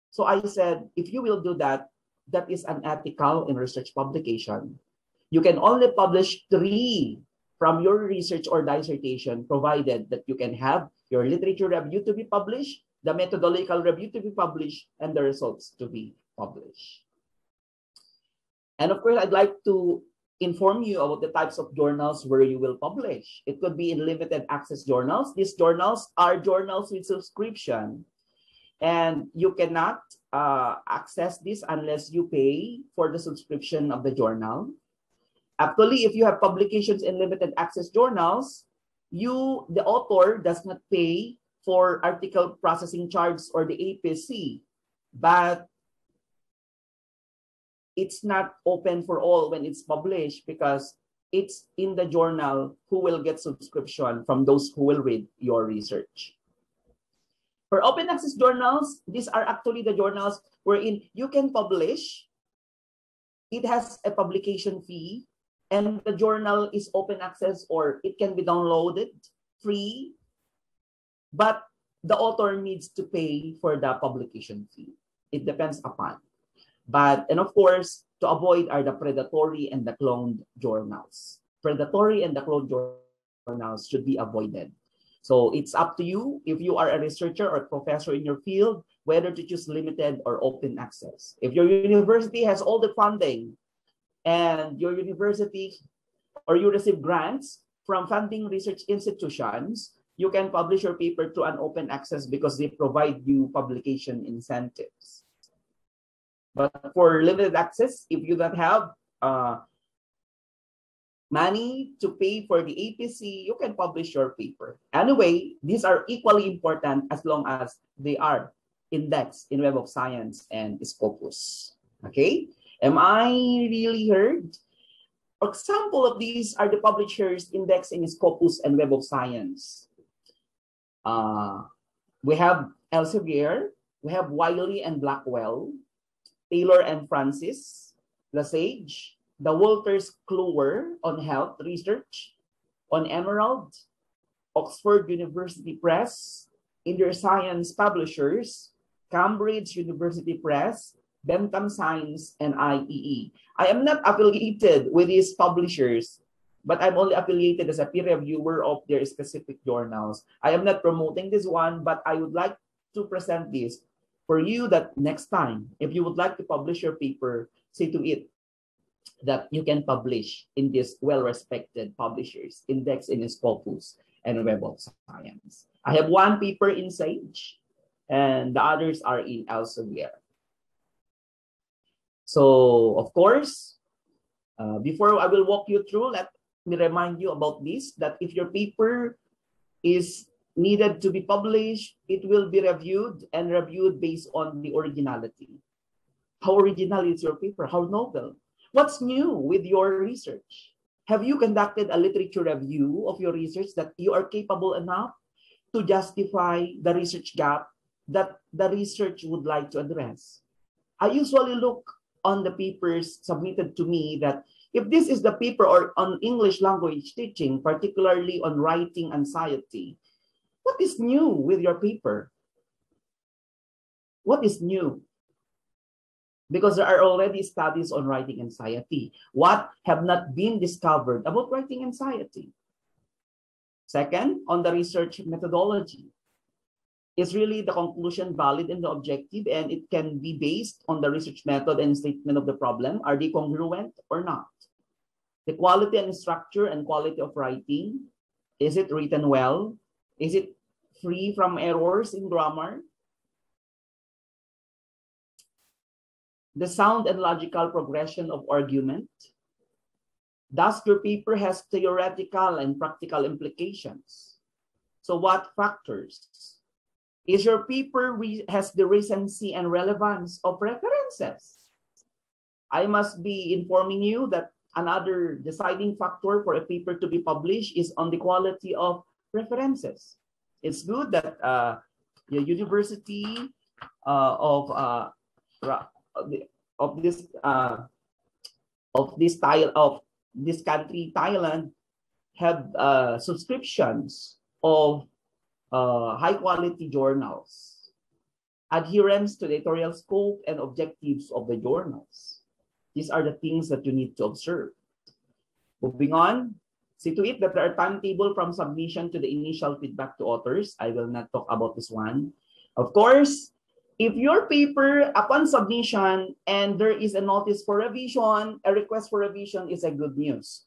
So I said, if you will do that, that is unethical in research publication. You can only publish 3 from your research or dissertation, provided that you can have your literature review to be published, the methodological review to be published, and the results to be published. And of course, I'd like to inform you about the types of journals where you will publish. It could be in limited access journals. These journals are journals with subscription, and you cannot access this unless you pay for the subscription of the journal. Actually, if you have publications in limited access journals, the author does not pay for article processing charge or the APC, but it's not open for all when it's published, because it's in the journal who will get subscription from those who will read your research. For open access journals, these are actually the journals wherein you can publish. It has a publication fee, and the journal is open access, or it can be downloaded free, but the author needs to pay for the publication fee. It depends upon. And of course, to avoid are the predatory and the cloned journals. Predatory and the cloned journals should be avoided. So it's up to you, if you are a researcher or professor in your field, whether to choose limited or open access. If your university has all the funding, and your university or you receive grants from funding research institutions, you can publish your paper through an open access because they provide you publication incentives. But for limited access, if you don't have money to pay for the APC, you can publish your paper. Anyway, these are equally important as long as they are indexed in Web of Science and Scopus. Okay? Am I really heard? Example of these are the publishers indexed in Scopus and Web of Science. We have Elsevier, we have Wiley and Blackwell, Taylor and Francis, Lesage, the Walters Kluwer on health research, on Emerald, Oxford University Press, Inter Science Publishers, Cambridge University Press, Bentham Science, and IEE. I am not affiliated with these publishers, but I'm only affiliated as a peer reviewer of their specific journals. I am not promoting this one, but I would like to present this for you, that next time, if you would like to publish your paper, say to it that you can publish in these well-respected publishers, indexed in Scopus and Web of Science. I have one paper in Sage, and the others are in Elsevier. So, of course, before I will walk you through, let me remind you about this, that if your paper is needed to be published, it will be reviewed and reviewed based on the originality. How original is your paper? How novel? What's new with your research? Have you conducted a literature review of your research that you are capable enough to justify the research gap that the research would like to address? I usually look on the papers submitted to me that if this is the paper or on English language teaching, particularly on writing anxiety, what is new with your paper? What is new? Because there are already studies on writing anxiety. What have not been discovered about writing anxiety? Second, on the research methodology. Is really the conclusion valid and the objective, and it can be based on the research method and statement of the problem? Are they congruent or not? The quality and structure and quality of writing. Is it written well? Is it free from errors in grammar? The sound and logical progression of argument. Does your paper has theoretical and practical implications? So what factors? Is your paper has the recency and relevance of references? I must be informing you that another deciding factor for a paper to be published is on the quality of references. It's good that the university of this country, Thailand, have subscriptions of high-quality journals, adherence to the editorial scope and objectives of the journals. These are the things that you need to observe. Moving on, see to it that there are timetable from submission to the initial feedback to authors. I will not talk about this one. Of course, if your paper, upon submission, and there is a notice for revision, a request for revision is a good news.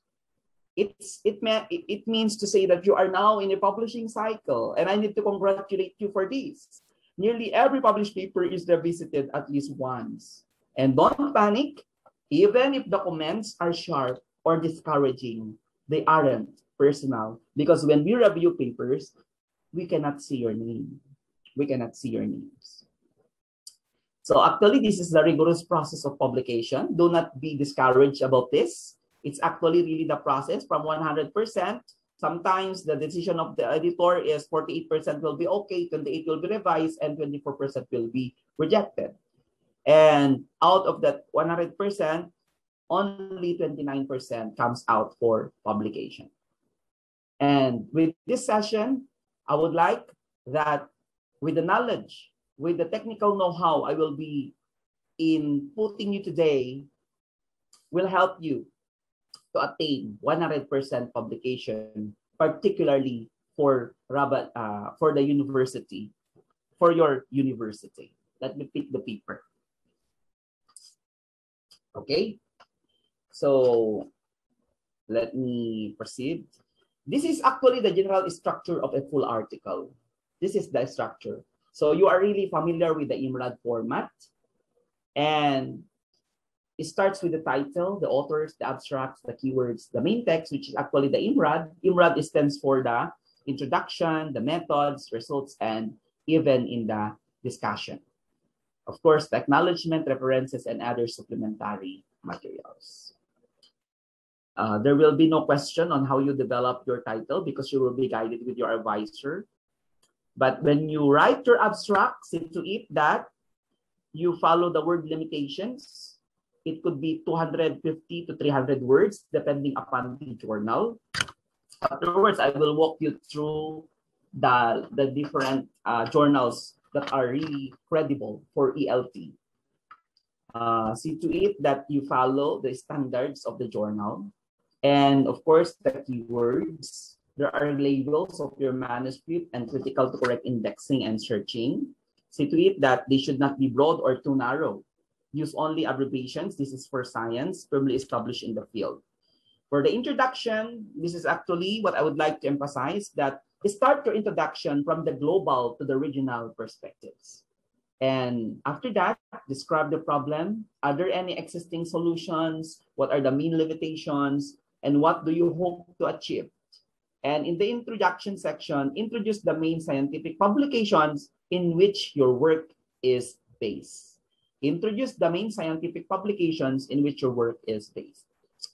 It means to say that you are now in a publishing cycle, and I need to congratulate you for this. Nearly every published paper is revisited at least once. And don't panic, even if the comments are sharp or discouraging, they aren't personal, because when we review papers, we cannot see your name. We cannot see your names. So actually, this is the rigorous process of publication. Do not be discouraged about this. It's actually really the process from 100%. Sometimes the decision of the editor is 48% will be okay, 28% will be revised, and 24% will be rejected. And out of that 100%, only 29% comes out for publication. And with this session, I would like that with the knowledge, with the technical know-how I will be inputting you today, will help you to attain 100% publication, particularly for the university, for your university. Let me pick the paper. Okay, so let me proceed. This is actually the general structure of a full article. This is the structure. So you are really familiar with the IMRAD format, and it starts with the title, the authors, the abstracts, the keywords, the main text, which is actually the IMRAD. IMRAD stands for the introduction, the methods, results, and even in the discussion. Of course, the acknowledgement, references, and other supplementary materials. There will be no question on how you develop your title because you will be guided with your advisor. But when you write your abstract, see to it that you follow the word limitations. It could be 250 to 300 words, depending upon the journal. Afterwards, I will walk you through the different journals that are really credible for ELT. See to it that you follow the standards of the journal. And of course, the keywords. There are labels of your manuscript and critical to correct indexing and searching. See to it that they should not be broad or too narrow. Use only abbreviations. This is for science, firmly established in the field. For the introduction, this is actually what I would like to emphasize, that start your introduction from the global to the regional perspectives. And after that, describe the problem. Are there any existing solutions? What are the main limitations? And what do you hope to achieve? And in the introduction section, introduce the main scientific publications in which your work is based. Introduce the main scientific publications in which your work is based.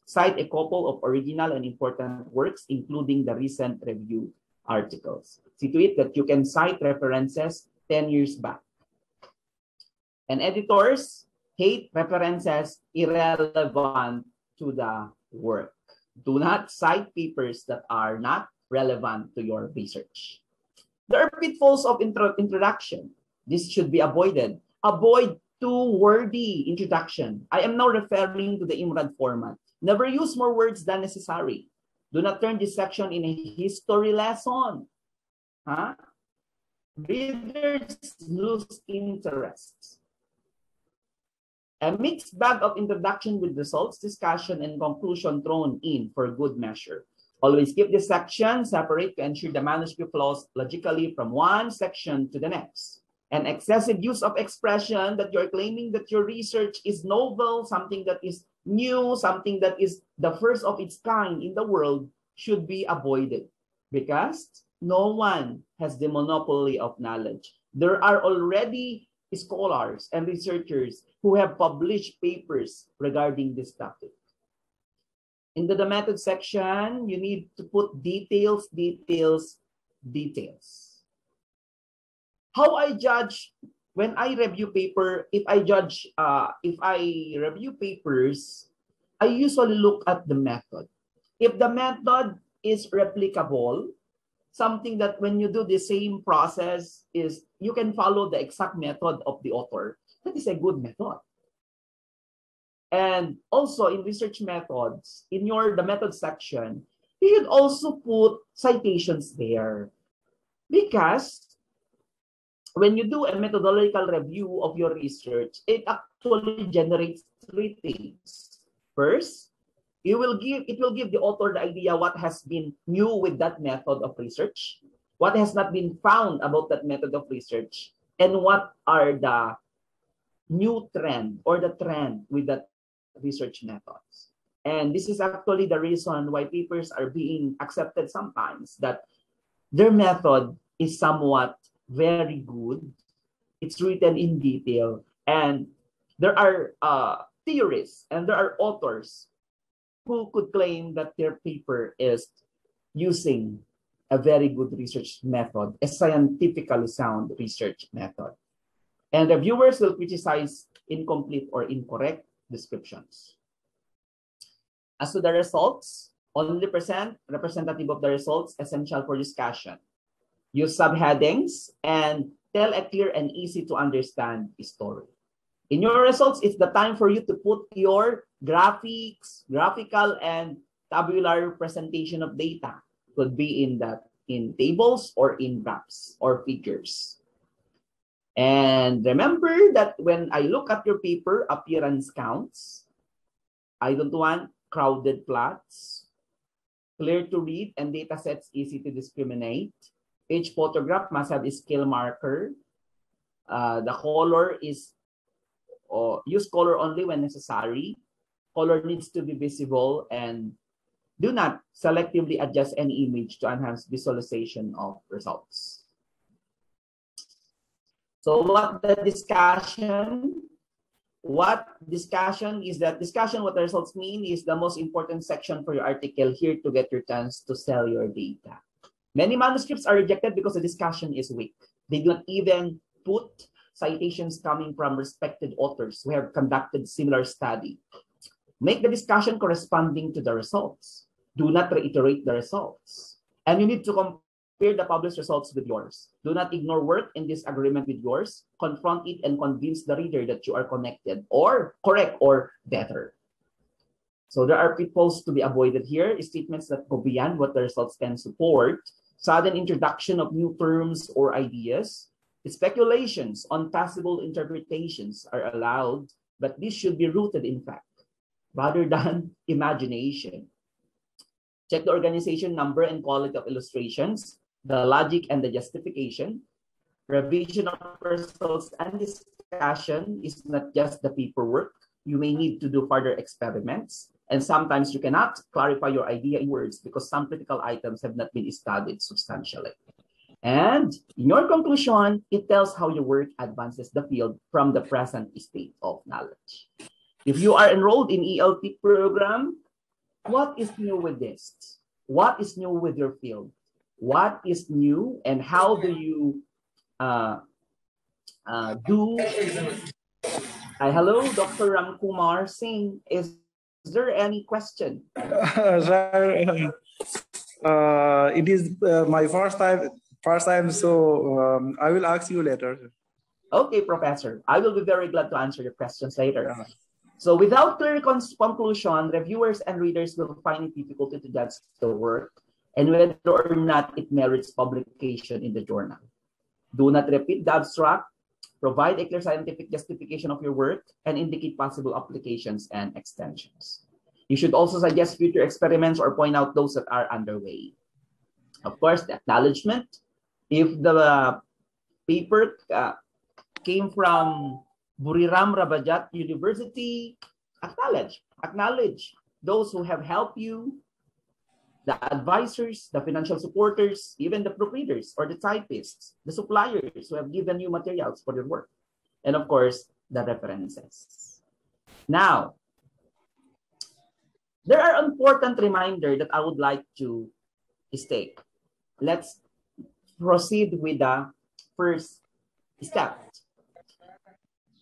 Cite a couple of original and important works, including the recent review articles. See to it that you can cite references 10 years back. And editors hate references irrelevant to the work. Do not cite papers that are not relevant to your research. There are pitfalls of introduction. This should be avoided. Avoid too wordy introduction. I am now referring to the IMRAD format. Never use more words than necessary. Do not turn this section in a history lesson. Readers lose interest. A mixed bag of introduction with results, discussion, and conclusion thrown in for good measure. Always keep this section separate to ensure the manuscript flows logically from one section to the next. An excessive use of expression that you're claiming that your research is novel, something that is new, something that is the first of its kind in the world should be avoided because no one has the monopoly of knowledge. There are already scholars and researchers who have published papers regarding this topic. In the method section, you need to put details. How I judge when I review paper, if I review papers, I usually look at the method. If the method is replicable, something that when you do the same process is you can follow the exact method of the author, that is a good method. And also in research methods, in the method section, you should also put citations there. Because when you do a methodological review of your research, it actually generates three things. First, it will give the author the idea what has been new with that method of research, what has not been found about that method of research, and what are the new trend or the trend with that research methods. And this is actually the reason why papers are being accepted sometimes, that their method is somewhat very good. It's written in detail, and there are theorists and there are authors who could claim that their paper is using a very good research method, a scientifically sound research method. And reviewers will criticize incomplete or incorrect descriptions. As to the results, only present representative of the results essential for discussion. Use subheadings and tell a clear and easy to understand story. In your results, it's the time for you to put your graphics, graphical and tabular presentation of data. Could be in tables or in graphs or figures. And remember that when I look at your paper, appearance counts. I don't want crowded plots, clear to read and data sets easy to discriminate. Each photograph must have a scale marker. The color is, use color only when necessary. Color needs to be visible, and do not selectively adjust any image to enhance visualization of results. So what discussion is that discussion, what the results mean is the most important section for your article here to get your chance to sell your data. Many manuscripts are rejected because the discussion is weak. They do not even put citations coming from respected authors who have conducted similar study. Make the discussion corresponding to the results. Do not reiterate the results. And you need to compare the published results with yours. Do not ignore work in disagreement with yours. Confront it and convince the reader that you are connected or correct or better. So there are pitfalls to be avoided here. Statements that go beyond what the results can support. Sudden introduction of new terms or ideas. Speculations on possible interpretations are allowed, but this should be rooted in fact rather than imagination. Check the organization, number, and quality of illustrations, the logic and the justification. Revision of results and discussion is not just the paperwork. You may need to do further experiments. And sometimes you cannot clarify your idea in words because some critical items have not been studied substantially. And in your conclusion, it tells how your work advances the field from the present state of knowledge. If you are enrolled in ELT program, what is new with this? What is new with your field? What is new and how do you hello, Dr. Ramkumar Singh. Is there any question? Sir, it is my first time, so I will ask you later. Okay, Professor. I will be very glad to answer your questions later. So without clear conclusion, reviewers and readers will find it difficult to judge the work and whether or not it merits publication in the journal. Do not repeat the abstract. Provide a clear scientific justification of your work and indicate possible applications and extensions. You should also suggest future experiments or point out those that are underway. Of course, the acknowledgement. If the paper came from Buriram Rajabhat University, acknowledge those who have helped you, the advisors, the financial supporters, even the proofreaders or the typists, the suppliers who have given you materials for your work, and of course, the references. Now, there are important reminders that I would like to state. Let's proceed with the first step.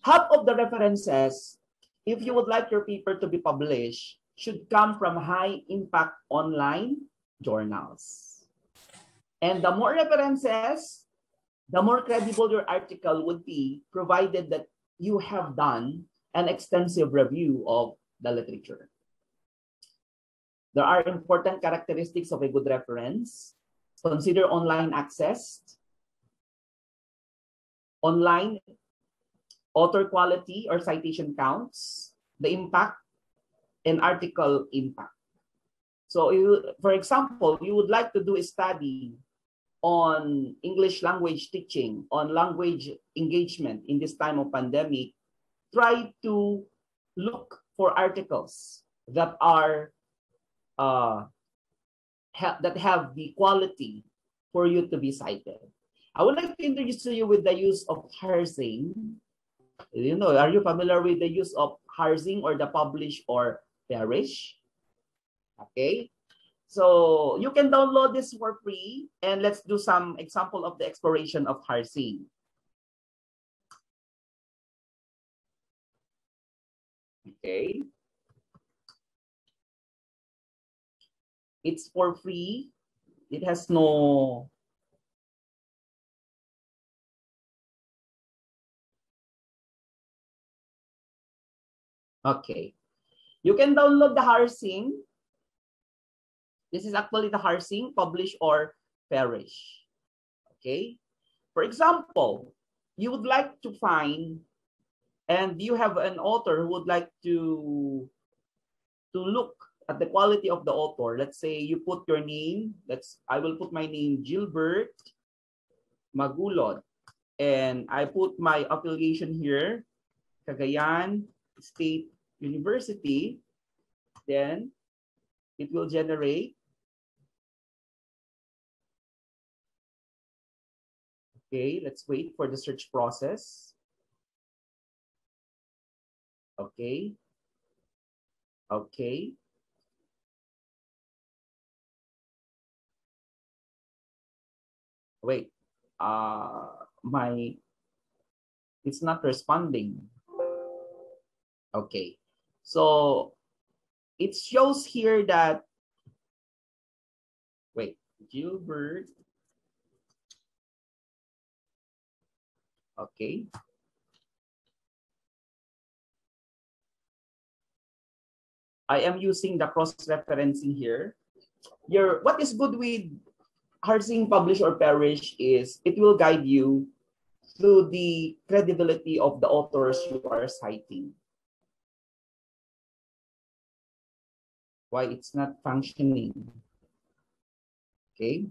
Half of the references, if you would like your paper to be published, should come from high-impact online journals. And the more references, the more credible your article would be, provided that you have done an extensive review of the literature. There are important characteristics of a good reference. Consider online access, online author quality or citation counts, the impact, and article impact. So, for example, you would like to do a study on English language teaching, on language engagement in this time of pandemic. Try to look for articles that are that have the quality for you to be cited. I would like to introduce to you with the use of parsing. You know, are you familiar with the use of parsing or the publish or perish? Okay, so you can download this for free, and let's do some example of the exploration of parsing. Okay, it's for free. It has no okay. You can download the parsing. This is actually the parsing, publish or perish. Okay. For example, you would like to find, and you have an author who would like to look at the quality of the author. Let's say you put your name. I will put my name Gilbert Magulod, and I put my affiliation here, Cagayan State University. Then it will generate. Okay, let's wait for the search process. Okay. Okay. Wait. It's not responding. Okay. So it shows here that, wait, Gilbert. Okay. I am using the cross-referencing here. What is good with parsing, publish, or perish is it will guide you through the credibility of the authors you are citing. Why it's not functioning? Okay.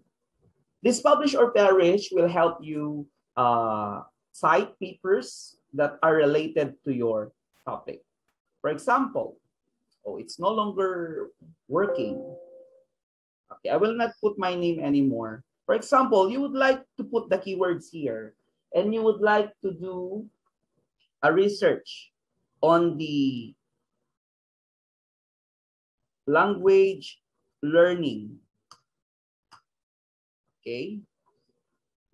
This publish or perish will help you cite papers that are related to your topic. For example, Oh, it's no longer working. Okay, I will not put my name anymore. For example, you would like to put the keywords here, and you would like to do a research on the language learning. Okay,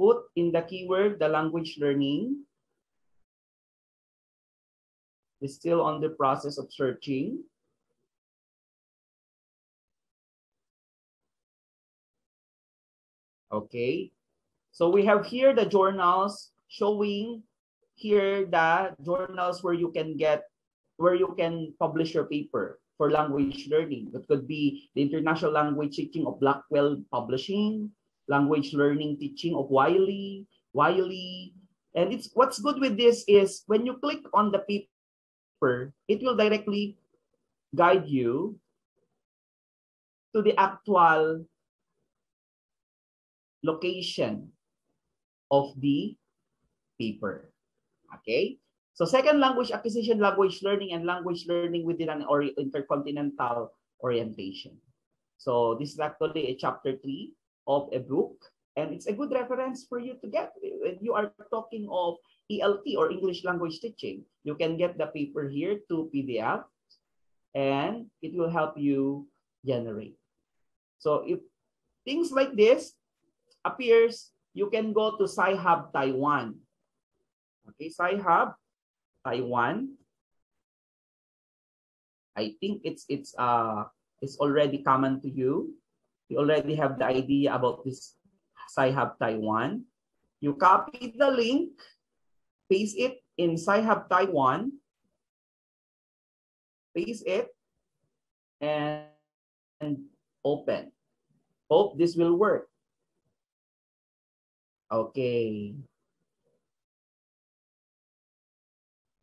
put in the keyword the language learning. It's still on the process of searching. Okay, so we have here the journals showing here the journals where you can publish your paper for language learning. That could be the International Language Teaching of Blackwell Publishing, Language Learning Teaching of Wiley. And what's good with this is when you click on the paper, it will directly guide you to the actual location of the paper. Okay, so second language acquisition, language learning, and language learning within an intercontinental orientation. So this is actually a chapter 3 of a book, and it's a good reference for you to get. When you are talking of ELT or English language teaching, you can get the paper here to PDF, and it will help you generate. So if things like this appears, you can go to Sci-Hub Taiwan. Okay, Sci-Hub Taiwan. I think it's already common to you. You already have the idea about this Sci-Hub Taiwan. You copy the link, paste it in Sci-Hub Taiwan, paste it, and open. Hope this will work. Okay.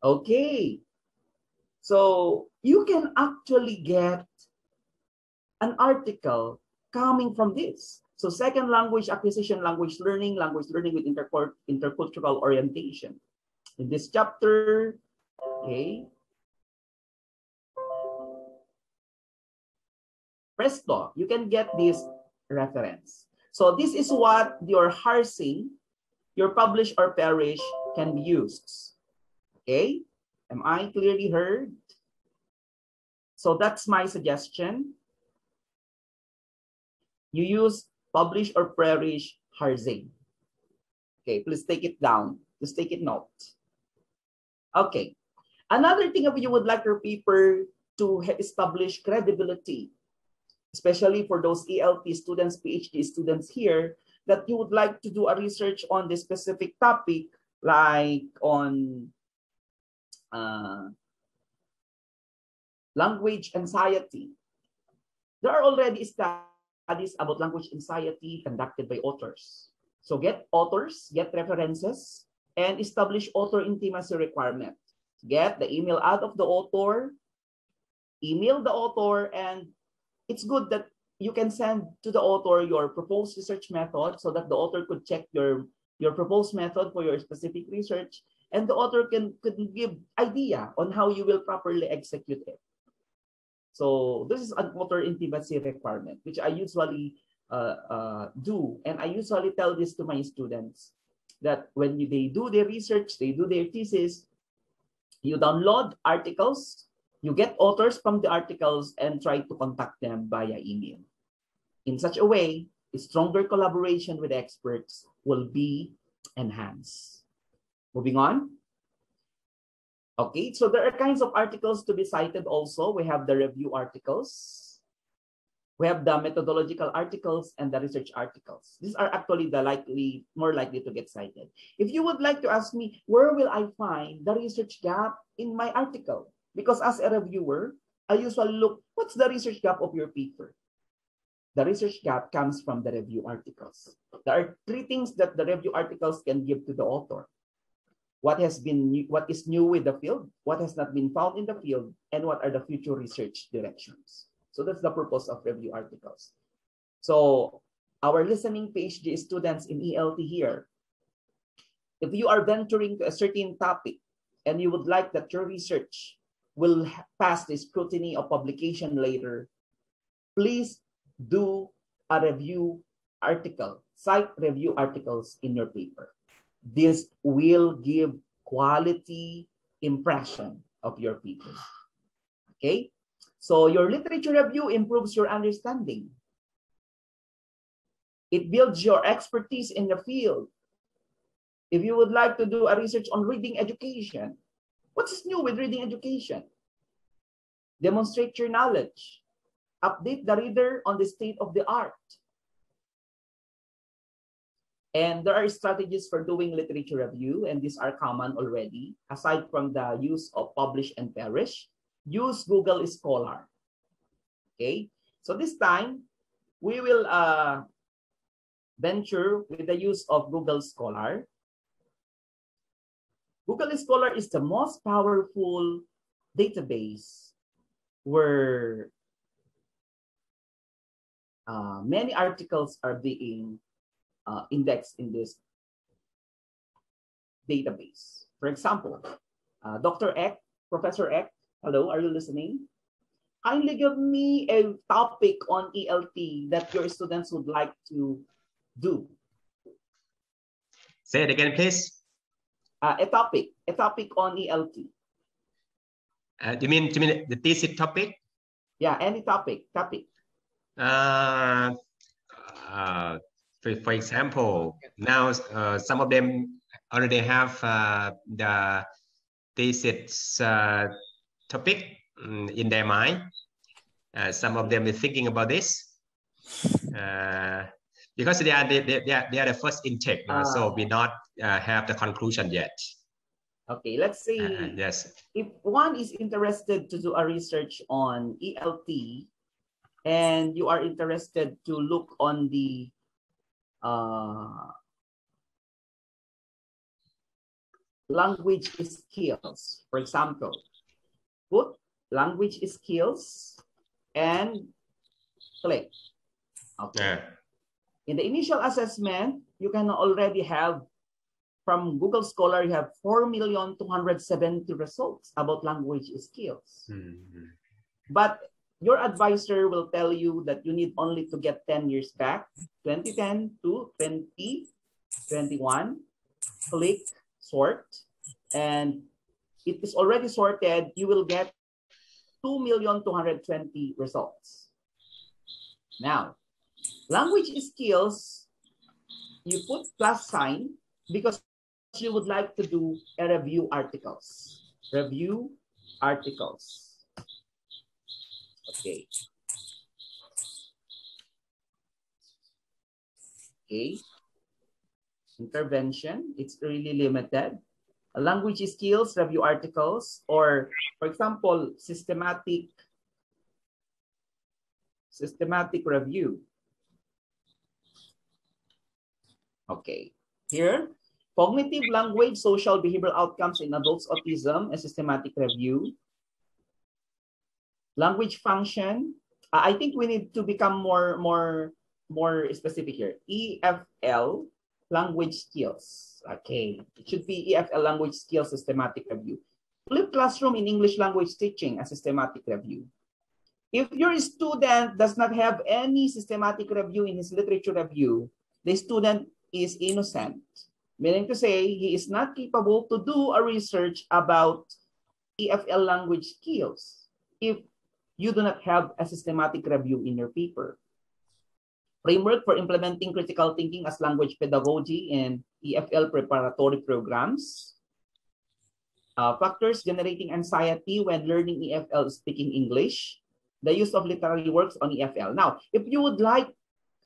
Okay. So you can actually get an article coming from this. So second language acquisition, language learning with intercultural orientation. In this chapter, okay. Presto, you can get this reference. So this is what your HUSOC, your publish or perish, can be used. Okay, am I clearly heard? So that's my suggestion. You use publish or perish HUSOC. Okay, please take it down. Just take it note. Okay, another thing if you would like your paper to establish credibility, especially for those ELT students, PhD students here, that you would like to do a research on this specific topic, like on language anxiety. There are already studies about language anxiety conducted by authors. So get authors, get references, and establish author intimacy requirement. Get the email out of the author, email the author, and it's good that you can send to the author your proposed research method so that the author could check your proposed method for your specific research, and the author can give idea on how you will properly execute it. So this is an author intimacy requirement, which I usually do, and I usually tell this to my students, that when they do their research, they do their thesis, you download articles, you get authors from the articles, and try to contact them via email. In such a way, a stronger collaboration with experts will be enhanced. Moving on. Okay, so there are kinds of articles to be cited also. We have the review articles. We have the methodological articles and the research articles. These are actually the more likely to get cited. If you would like to ask me, where will I find the research gap in my article? Because as a reviewer, I usually look, what's the research gap of your paper? The research gap comes from the review articles. There are 3 things that the review articles can give to the author. What is new with the field, what has not been found in the field, and what are the future research directions. So that's the purpose of review articles. So our listening PhD students in ELT here, if you are venturing to a certain topic and you would like that your research will pass the scrutiny of publication later, please do a review article, cite review articles in your paper. This will give quality impression of your paper. Okay? So your literature review improves your understanding. It builds your expertise in the field. If you would like to do a research on reading education, what's new with reading education? Demonstrate your knowledge. Update the reader on the state of the art. And there are strategies for doing literature review, and these are common already. Aside from the use of publish and perish, use Google Scholar. Okay, so this time we will venture with the use of Google Scholar. Google Scholar is the most powerful database where many articles are being indexed in this database. For example, Dr. Eck, Professor Eck, hello, are you listening? Kindly give me a topic on ELT that your students would like to do. Say it again, please. A topic on ELT. You mean the thesis topic? Yeah, any topic. For example, now some of them already have the thesis topic in their mind. Some of them are thinking about this because they are the first intake, so we not have the conclusion yet. Okay, let's say yes. If one is interested to do a research on ELT, and you are interested to look on the language skills, for example, put language skills and click. Okay. In the initial assessment, you can already have, from Google Scholar, you have 4,270,000 results about language skills. But your advisor will tell you that you need only to get 10 years back, 2010 to 2021, click sort, and it is already sorted. You will get 2,220,000 results. Now, language skills, you put plus sign because you would like to do a review articles. Review articles. Okay. Okay. Intervention, it's really limited. Language skills, review articles, or for example, systematic review. Okay. Here, cognitive language, social behavioral outcomes in adults autism, a systematic review. Language function, I think we need to become more specific here. EFL, language skills. Okay, it should be EFL, language skills, systematic review. Flip classroom in English language teaching, a systematic review. If your student does not have any systematic review in his literature review, the student is innocent, meaning to say he is not capable to do a research about EFL language skills if you do not have a systematic review in your paper. Framework for implementing critical thinking as language pedagogy in EFL preparatory programs. Factors generating anxiety when learning EFL speaking English. The use of literary works on EFL. Now, if you would like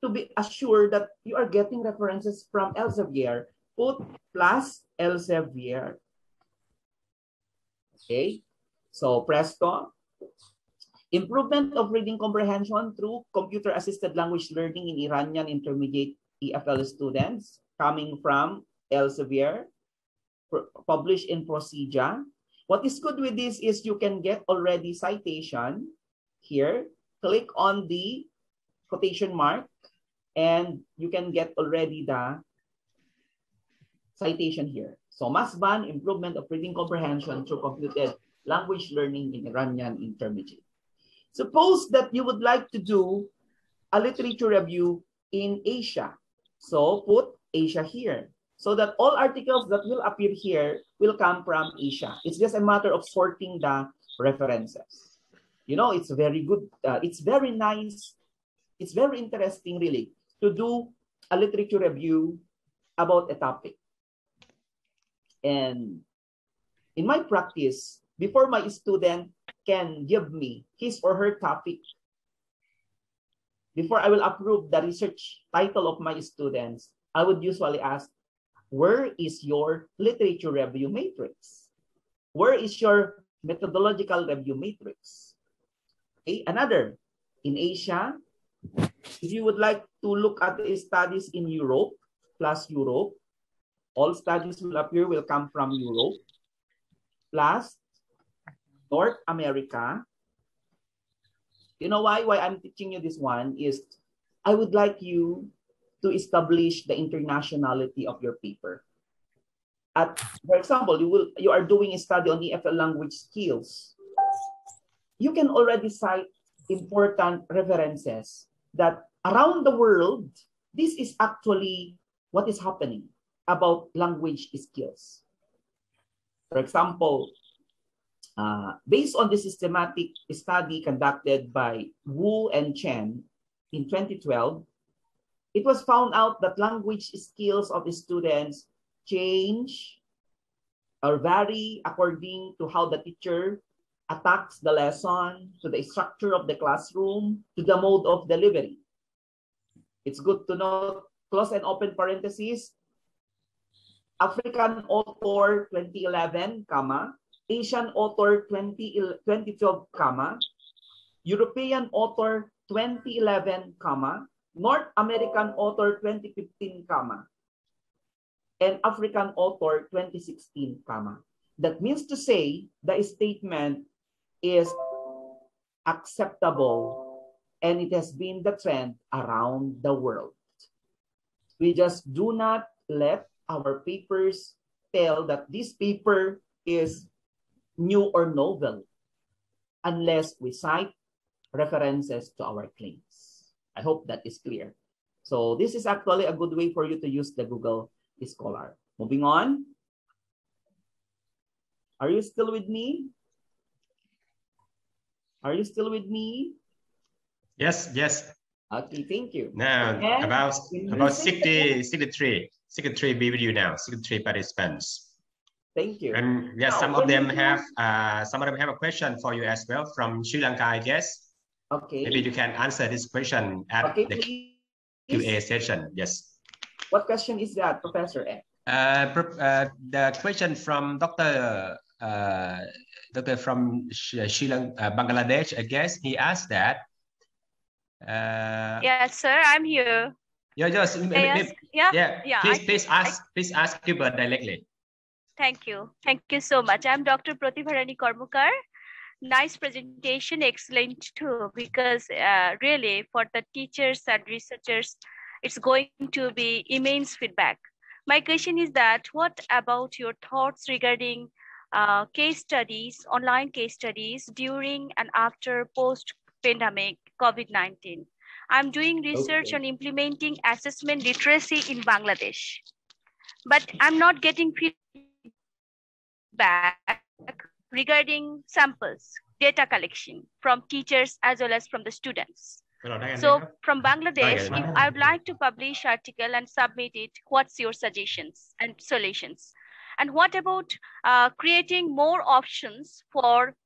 to be assured that you are getting references from Elsevier, put plus Elsevier. Okay, so presto. Improvement of reading comprehension through computer-assisted language learning in Iranian intermediate EFL students coming from Elsevier, published in Procedure. What is good with this is you can get already citation here. Click on the quotation mark and you can get already the citation here. So Masban, improvement of reading comprehension through language learning in Iranian intermediate. Suppose that you would like to do a literature review in Asia. So put Asia here, so that all articles that will appear here will come from Asia. It's just a matter of sorting the references. You know, it's very good. It's very nice. It's very interesting, really, to do a literature review about a topic. And in my practice, before my student can give me his or her topic, before I will approve the research title of my students, I would usually ask, where is your literature review matrix? Where is your methodological review matrix? Okay, another, in Asia, if you would like to look at the studies in Europe, plus Europe, all studies will come from Europe, plus North America. You know why I'm teaching you this one is I would like you to establish the internationality of your paper. For example, you are doing a study on EFL language skills. You can already cite important references that around the world, this is actually what is happening about language skills. For example, based on the systematic study conducted by Wu and Chen in 2012, it was found out that language skills of the students change or vary according to how the teacher attacks the lesson, to the structure of the classroom, to the mode of delivery. It's good to note, close and open parentheses, African author 2011, Asian author 2012, European author 2011, North American author 2015, and African author 2016, That means to say the statement is acceptable and it has been the trend around the world. We just do not let our papers tell that this paper is new or novel unless we cite references to our claims. I hope that is clear. So this is actually a good way for you to use the Google Scholar. Moving on. Are you still with me? Are you still with me? Yes, yes. Okay, thank you. Now, And about 63 be with you now, 63 participants. Thank you. And yes, now, some of them have a question for you as well from Sri Lanka, I guess. Okay. Maybe you can answer this question at the Q&A session. Yes. What question is that, Professor Ed? The question from Dr. from Sri Lanka, Bangladesh, I guess. He asked that. Yes, sir, I'm here. Yes. Please ask Gilbert directly. Thank you so much. I'm Dr. Pratibharani Karmakar. Nice presentation, excellent too, because really for the teachers and researchers, it's going to be immense feedback. My question is that, what about your thoughts regarding case studies, online case studies during and after post-pandemic COVID-19? I'm doing research on implementing assessment literacy in Bangladesh, but I'm not getting feedback regarding samples, data collection from teachers as well as from the students. So from Bangladesh, if I would like to publish article and submit it, what's your suggestions and solutions? And what about creating more options for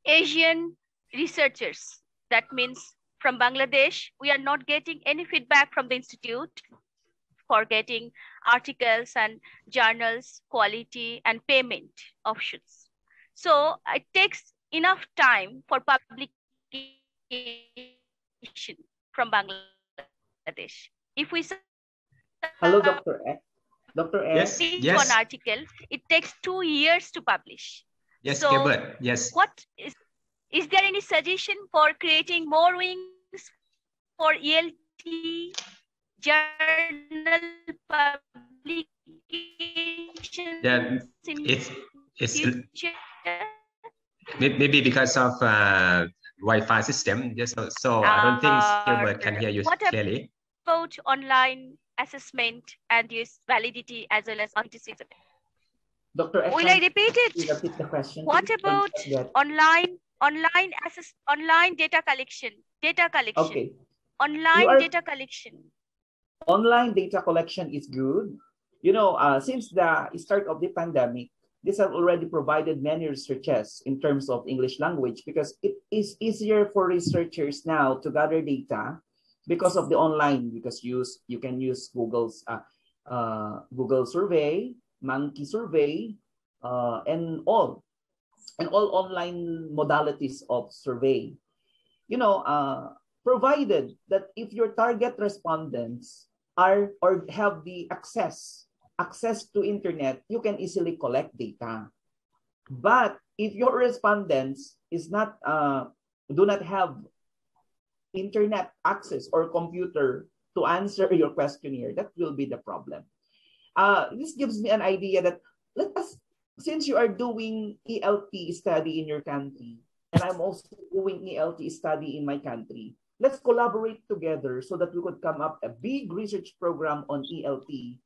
Asian researchers? That means from Bangladesh, we are not getting any feedback from the institute for getting articles and journals, quality and payment options. So it takes enough time for publication from Bangladesh. If we Hello, Dr. Ed. Dr. Ed. Yes. One article, it takes 2 years to publish. Yes, so Gilbert. Yes. What is there any suggestion for creating more wings for ELT journal publication? It's Maybe because of Wi-Fi system. So I don't think Gilbert can hear you clearly. What about online assessment and its validity as well as authenticity? Dr. Ekman, will I repeat it? Repeat the question. What about online data collection? Okay. Online data collection. Online data collection is good. You know, since the start of the pandemic, this have already provided many researches in terms of English language, because it is easier for researchers now to gather data because of the online, because you can use Google's Google survey, Monkey survey, and all online modalities of survey. You know, provided that if your target respondents are or have the access to internet, you can easily collect data. But if your respondents is not do not have internet access or computer to answer your questionnaire, that will be the problem. This gives me an idea that since you are doing ELT study in your country, and I'm also doing ELT study in my country, let's collaborate together so that we could come up a big research program on ELT,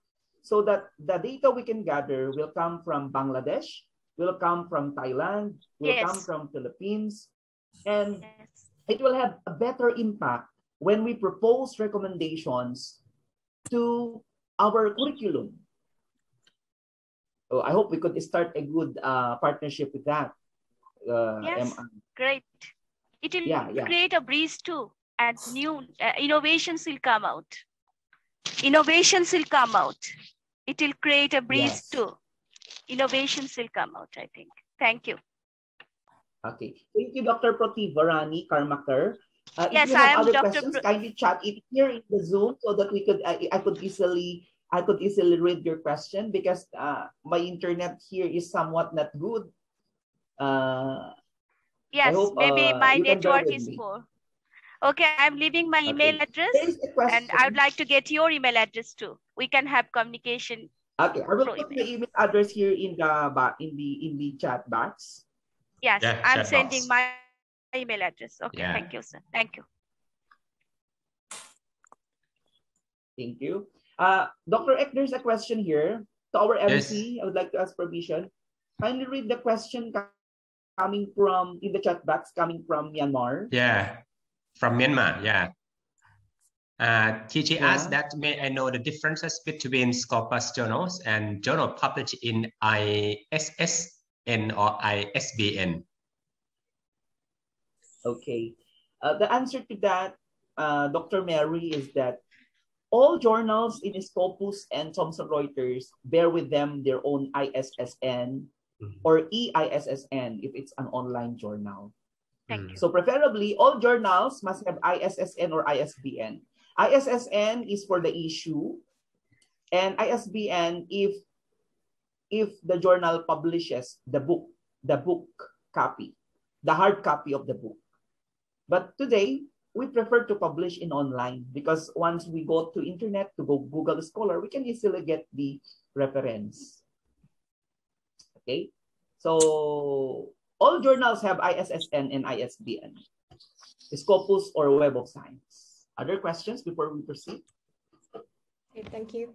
so that the data we can gather will come from Bangladesh, will come from Thailand, will come from Philippines, and it will have a better impact when we propose recommendations to our curriculum. So I hope we could start a good partnership with that. Yes, great. It will create a breeze too, and new innovations will come out. Innovations will come out. It will create a breeze too. Innovations will come out, I think. Thank you. Okay. Thank you, Dr. Protivarani Karmakar. Yes, if you have other questions, kindly chat it here in the Zoom so that we could I could easily read your question, because my internet here is somewhat not good. Yes, hope, maybe my network is poor. Okay, I'm leaving my email address, and I would like to get your email address too. We can have communication. Okay, I will put my email address here in the chat box. Yes, I'm sending my email address. Okay, thank you, sir. Thank you. Thank you. Dr. Ek, there's a question here to our MC. I would like to ask permission. Kindly read the question coming from in the chat box, coming from Myanmar. Yeah, from Myanmar. Yeah. TG asked that, may I know the differences between Scopus journals and journal published in ISSN or ISBN? Okay. The answer to that, Dr. Mary, is that all journals in Scopus and Thomson Reuters bear with them their own ISSN or EISSN if it's an online journal. So preferably, all journals must have ISSN or ISBN. ISSN is for the issue, and ISBN if the journal publishes the book copy, the hard copy of the book. But today, we prefer to publish in online, because once we go to internet, to go Google Scholar, we can easily get the reference. Okay, so all journals have ISSN and ISBN, Scopus or Web of Science. Other questions before we proceed? Okay, thank you.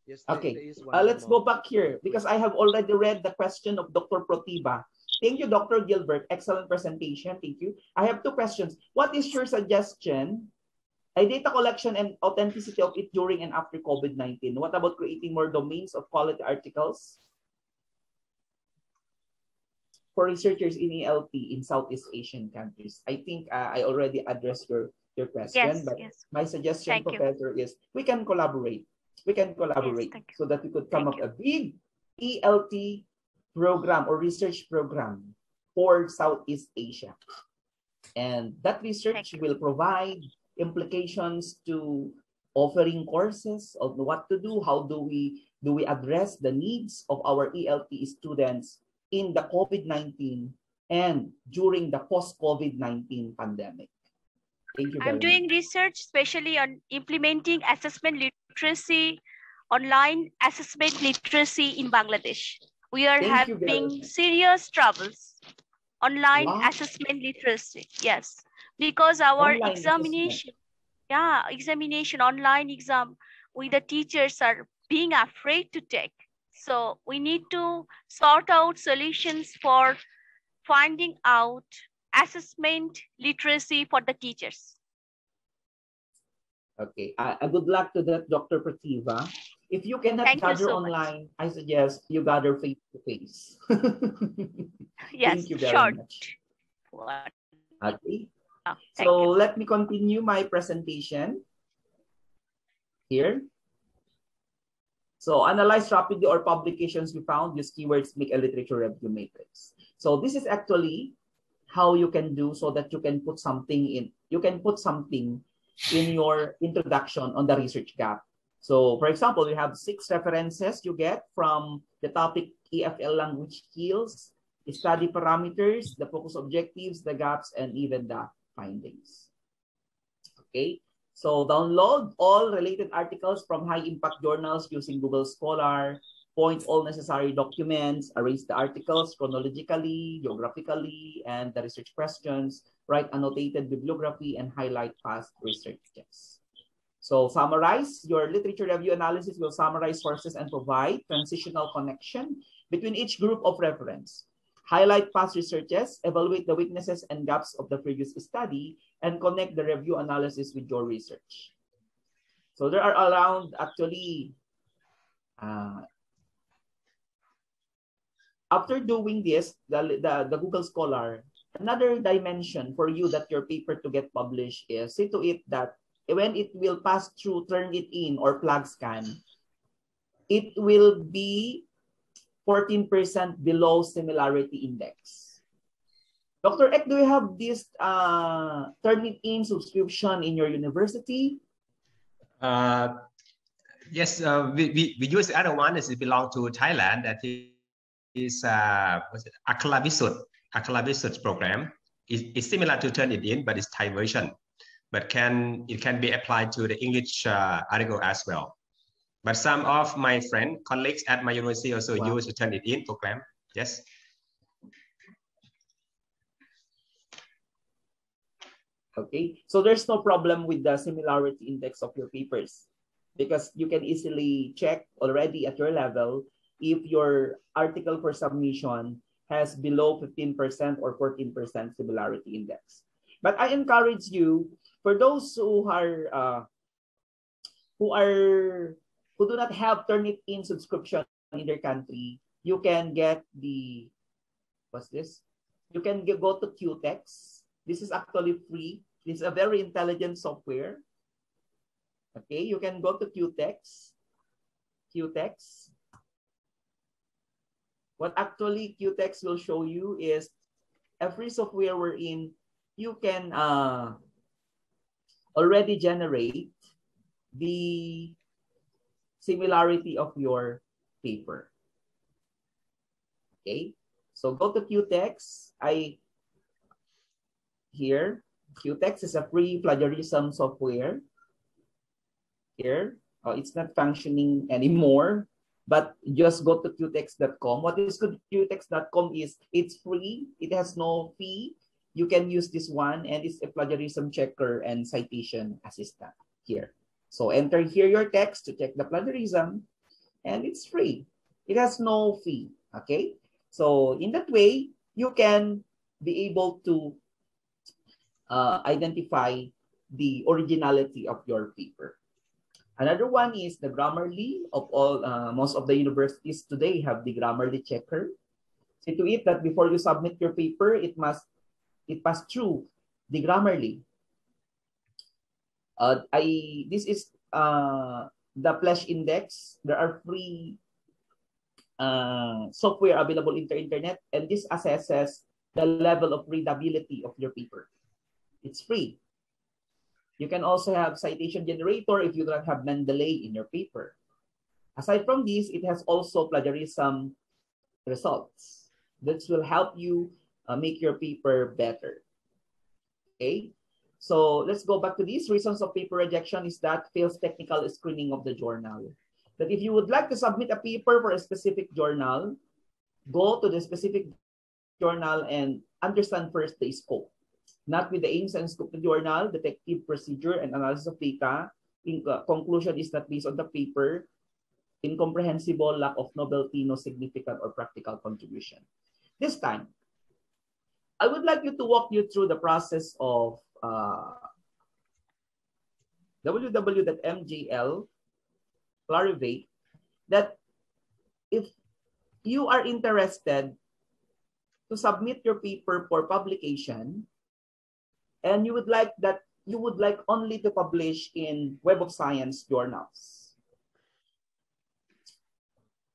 Yes, okay, let's go back here, because I have already read the question of Dr. Protiba. Thank you, Dr. Gilbert. Excellent presentation. Thank you. I have two questions. What is your suggestion? A data collection and authenticity of it during and after COVID-19. What about creating more domains of quality articles for researchers in ELT in Southeast Asian countries? I think I already addressed your question, but my suggestion, Professor, is we can collaborate. We can collaborate so that we could come up a big ELT program or research program for Southeast Asia. And that research will provide implications to offering courses of what to do, how do we address the needs of our ELT students in the COVID-19 and during the post-COVID-19 pandemic. Thank you very much. I'm doing research especially on implementing assessment literacy online assessment literacy in Bangladesh. We are having serious troubles. Online assessment literacy, yes, because our online examination, online exam, we the teachers are being afraid to take. So we need to sort out solutions for finding out assessment literacy for the teachers. Okay, good luck to that, Dr. Prativa. If you cannot gather online, I suggest you gather face-to-face. Yes, thank you very much. Okay, so let me continue my presentation here. So analyze rapidly or publications we found, use keywords, make a literature review matrix. So this is actually how you can do so that you can put something in, in your introduction on the research gap. So for example, you have 6 references you get from the topic EFL language skills, study parameters, the focus objectives, the gaps, and even the findings. Okay, so download all related articles from high impact journals using Google Scholar, point all necessary documents, arrange the articles chronologically, geographically, and the research questions, write annotated bibliography, and highlight past researches. So summarize. Your literature review analysis will summarize sources and provide transitional connection between each group of reference. Highlight past researches, evaluate the weaknesses and gaps of the previous study, and connect the review analysis with your research. So there are around actually, after doing this, the Google Scholar, another dimension for you that your paper to get published is see to it that when it will pass through Turnitin or plug scan, it will be 14% below similarity index. Dr. Ek, do you have this Turnitin subscription in your university? Yes, we use the other one. It belongs to Thailand. That is Akalavisut program. It's similar to Turnitin, but it's Thai version. But it can be applied to the English article as well. But some of my colleagues at my university also use the Turnitin program. Yes. Okay, so there's no problem with the similarity index of your papers because you can easily check already at your level if your article for submission has below 15% or 14% similarity index. But I encourage you, for those who do not have Turnitin subscription in their country, you can get the, what's this? You can go to QText. This is actually free. This is a very intelligent software. Okay, you can go to QText. What actually QText will show you is every software we're in, you can already generate the similarity of your paper. Okay, so go to QText. QText is a free plagiarism software. Here, it's not functioning anymore, but just go to qtext.com. What is qtext.com is it's free. It has no fee. You can use this one, and it's a plagiarism checker and citation assistant here. So enter here your text to check the plagiarism, and it's free. It has no fee. Okay, so in that way, you can be able to identify the originality of your paper. Another one is the Grammarly. Of all, most of the universities today have the Grammarly checker. See to it that before you submit your paper, it pass through the Grammarly. This is the Flash Index. There are free software available in the internet, and this assesses the level of readability of your paper. It's free. You can also have citation generator if you don't have Mendeley in your paper. Aside from this, it has also plagiarism results. This will help you make your paper better. Okay, so let's go back to these reasons of paper rejection is that fails technical screening of the journal. that if you would like to submit a paper for a specific journal, go to the specific journal and understand first the scope, not with the aims and scope of the journal, detective procedure, and analysis of data. Conclusion is not based on the paper, incomprehensible, lack of novelty, no significant or practical contribution. This time, I would like you to walk you through the process of www.mgl clarivate, that if you are interested to submit your paper for publication and you would like only to publish in Web of Science journals,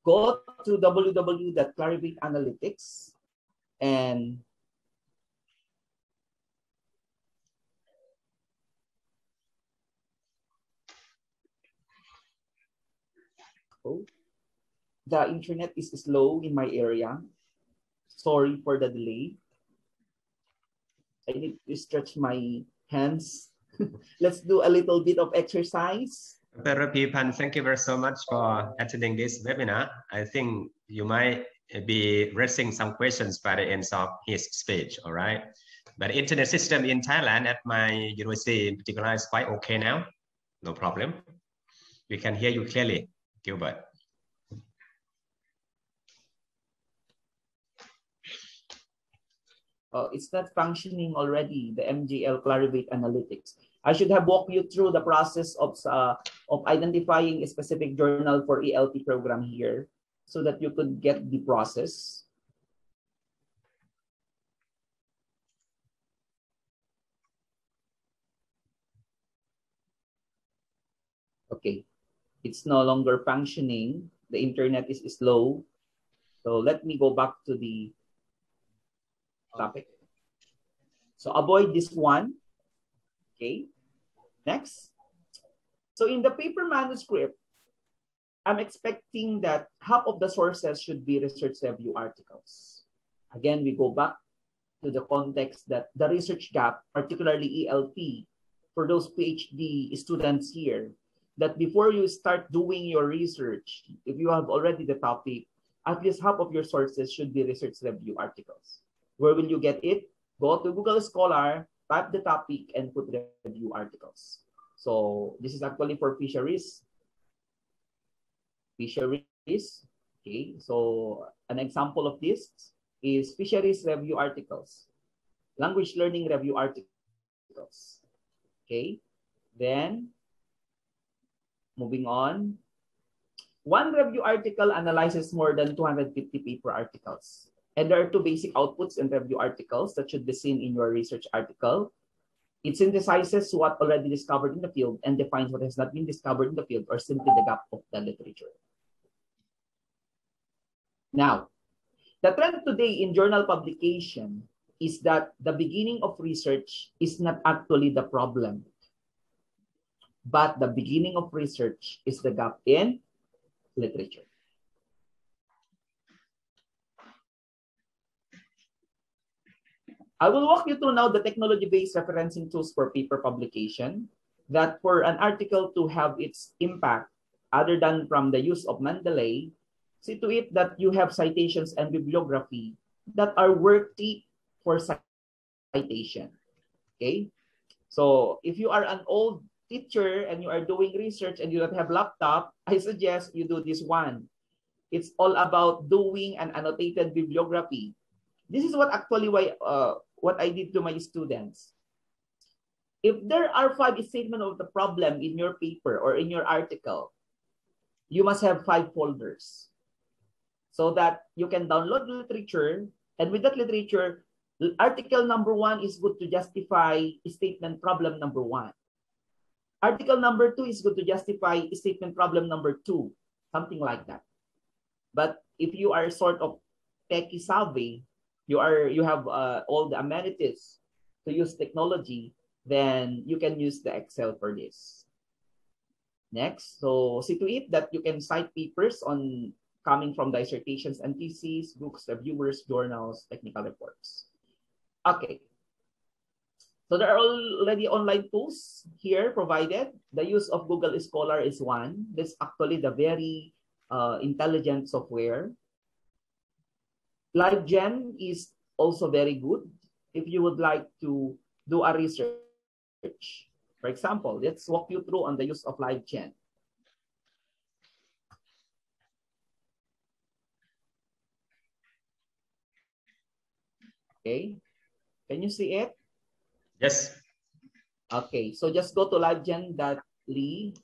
go to www.clarivate Analytics and the internet is slow in my area. Sorry for the delay. I need to stretch my hands. Let's do a little bit of exercise. Dr. Pipan, thank you very so much for attending this webinar. I think you might be raising some questions by the end of his speech, all right? But the internet system in Thailand at my university in particular is quite okay now. No problem. We can hear you clearly, Gilbert. It's not functioning already, the MGL Clarivate Analytics. I should have walked you through the process of identifying a specific journal for ELT program here so that you could get the process. Okay, it's no longer functioning. The internet is slow. So let me go back to the topic. So avoid this one. Okay, next. So in the paper manuscript, I'm expecting that half of the sources should be research review articles. Again, we go back to the context that the research gap, particularly ELT, for those PhD students here, that before you start doing your research, if you have already the topic, at least half of your sources should be research review articles. Where will you get it? Go to Google Scholar, type the topic, and put review articles. So this is actually for fisheries. Fisheries. Okay, so an example of this is fisheries review articles, language learning review articles. Okay, then moving on. One review article analyzes more than 250 paper articles. And there are two basic outputs in review articles that should be seen in your research article. It synthesizes what already discovered in the field and defines what has not been discovered in the field or simply the gap of the literature. Now, the trend today in journal publication is that the beginning of research is not actually the problem, but the beginning of research is the gap in literature. I will walk you through now the technology-based referencing tools for paper publication, that for an article to have its impact, other than from the use of Mendeley, see to it that you have citations and bibliography that are worthy for citation. Okay? So if you are an old teacher and you are doing research and you don't have laptop, I suggest you do this one. It's all about doing an annotated bibliography. This is what actually what I did to my students. If there are 5 statements of the problem in your paper or in your article, you must have 5 folders so that you can download the literature, and with that literature, article number 1 is good to justify statement problem number 1. Article number 2 is good to justify statement problem number 2, something like that. But if you are sort of techie savvy, you have all the amenities to use technology, then you can use the Excel for this. Next, so see to it that you can cite papers on coming from dissertations and theses, books, reviewers, journals, technical reports. Okay. So there are already online tools here provided. The use of Google Scholar is one. This is actually the very intelligent software. LiveGen is also very good if you would like to do a research. For example, let's walk you through on the use of LiveGen. Okay, can you see it? Yes. Okay, so just go to livegen.ly.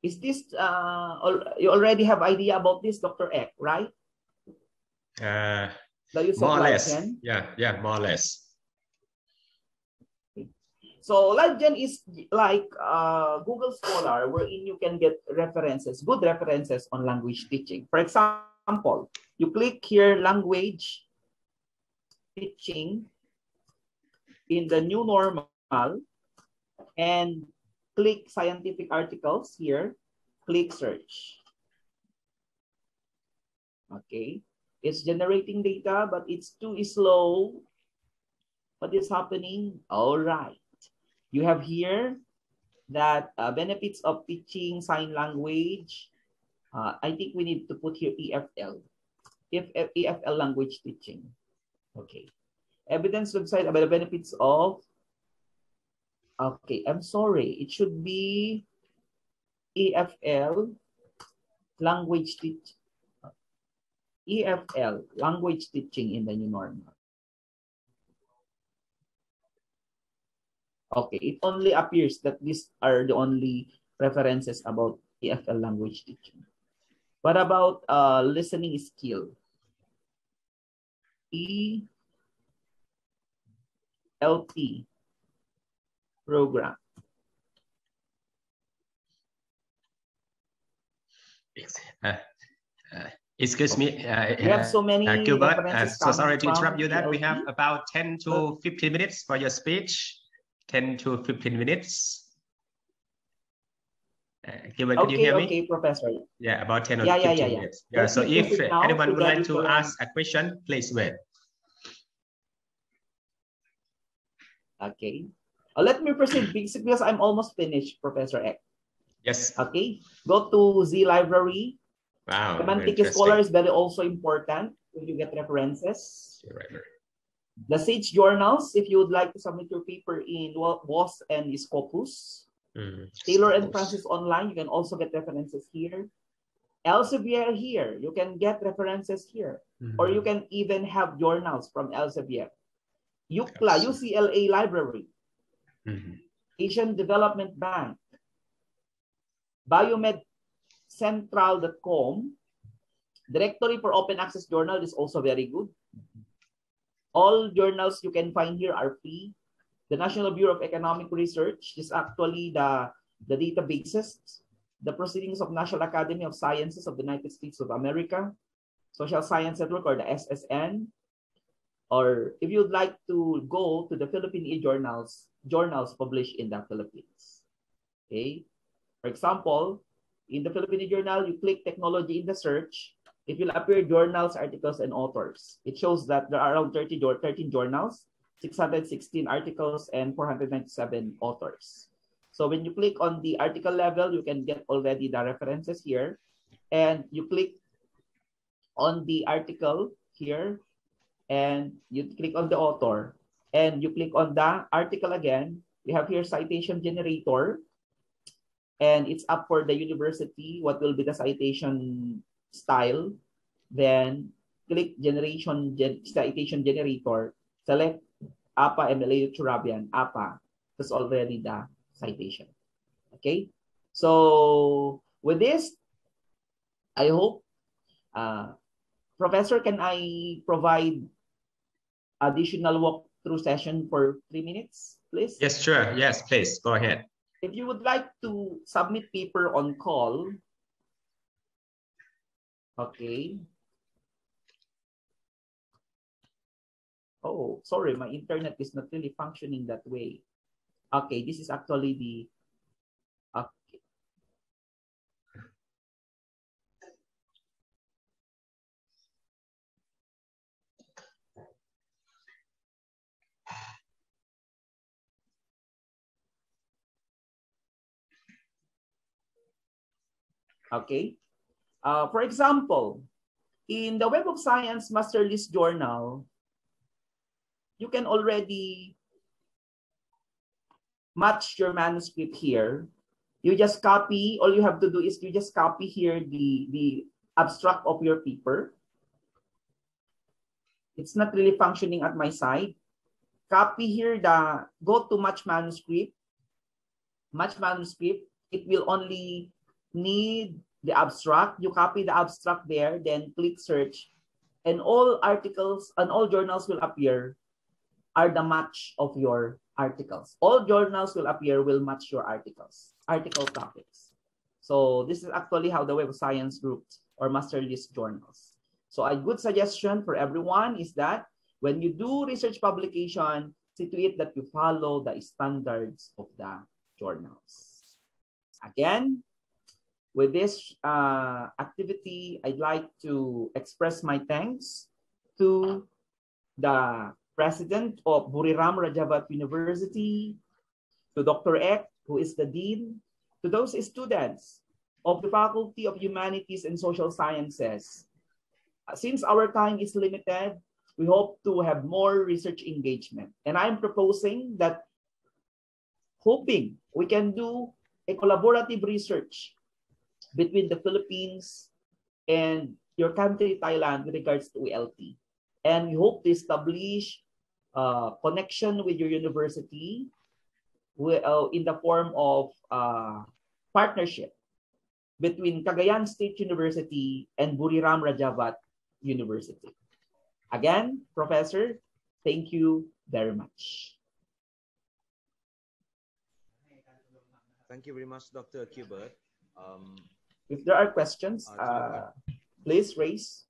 Is this, you already have idea about this, Dr. Ek, right? The use More of or less. LiveGen? Yeah, more or less. So LiveGen is like Google Scholar, wherein you can get references, good references on language teaching. For example, you click here, language teaching in the new normal, and click scientific articles here, click search. Okay, it's generating data, but it's too slow. What is happening? All right. You have here that benefits of teaching sign language. I think we need to put here EFL, EFL language teaching. Okay. Evidence website about the benefits of, okay, I'm sorry. It should be EFL language teaching. EFL language teaching in the new normal. Okay, it only appears that these are the only references about EFL language teaching. What about listening skill? ELT program. Excuse me, we have so many Gilbert, references so sorry to interrupt you that we have about 10 to 15 minutes for your speech. 10 to 15 minutes. Gilbert, can you hear me? Okay, Professor. Yeah, about 10 or 15 minutes. Yeah, so if anyone would like to ask a question, please wait. Okay. Let me proceed because I'm almost finished, Professor Ek. Yes. Okay. Go to Z Library. Wow. Semantic Scholar is very also important when you get references. The Sage journals, if you would like to submit your paper in WOS and Scopus. Taylor and Francis online, you can also get references here. Elsevier here, you can get references here. Or you can even have journals from Elsevier. UCLA, UCLA Library. Asian Development Bank. BiomedCentral.com. Directory for Open Access Journal is also very good. All journals you can find here are free. The National Bureau of Economic Research is actually the databases. The Proceedings of National Academy of Sciences of the United States of America. Social Science Network, or the SSN. Or if you'd like to go to the Philippine e-journals, journals published in the Philippines. Okay. For example, in the Philippine journal, you click technology in the search. It will appear journals, articles, and authors. It shows that there are around 13 journals, 616 articles, and 497 authors. So when you click on the article level, you can get already the references here. And you click on the article here, and you click on the author, and you click on the article again. We have here citation generator, and it's up for the university what will be the citation style. Then click citation generator, select APA MLA Turabian APA. That's already the citation. Okay, so with this, I hope, Professor, can I provide additional walkthrough session for 3 minutes, please? Yes, sure. Yes, please go ahead. If you would like to submit paper on call, okay. Oh, sorry, my internet is not really functioning that way. Okay, this is actually the, okay. Okay. For example, in the Web of Science Master List Journal, you can already match your manuscript here. You just copy, all you have to do is you just copy here the abstract of your paper. It's not really functioning at my side. Copy here go to match manuscript. Match manuscript, it will only need the abstract. You copy the abstract there, then click search, and all articles and all journals will appear are the match of your articles. All journals will appear will match your article topics. So this is actually how the Web of Science groups or master list journals. So a good suggestion for everyone is that when you do research publication, see to it that you follow the standards of the journals. Again, with this activity, I'd like to express my thanks to the president of Buriram Rajabhat University, to Dr. Ek, who is the dean, to those students of the Faculty of Humanities and Social Sciences. Since our time is limited, we hope to have more research engagement. And I'm proposing that, hoping we can do a collaborative research between the Philippines and your country, Thailand, with regards to ELT. And we hope to establish a connection with your university in the form of partnership between Cagayan State University and Buriram Rajabhat University. Again, Professor, thank you very much. Thank you very much, Dr. Gilbert. If there are questions, please raise.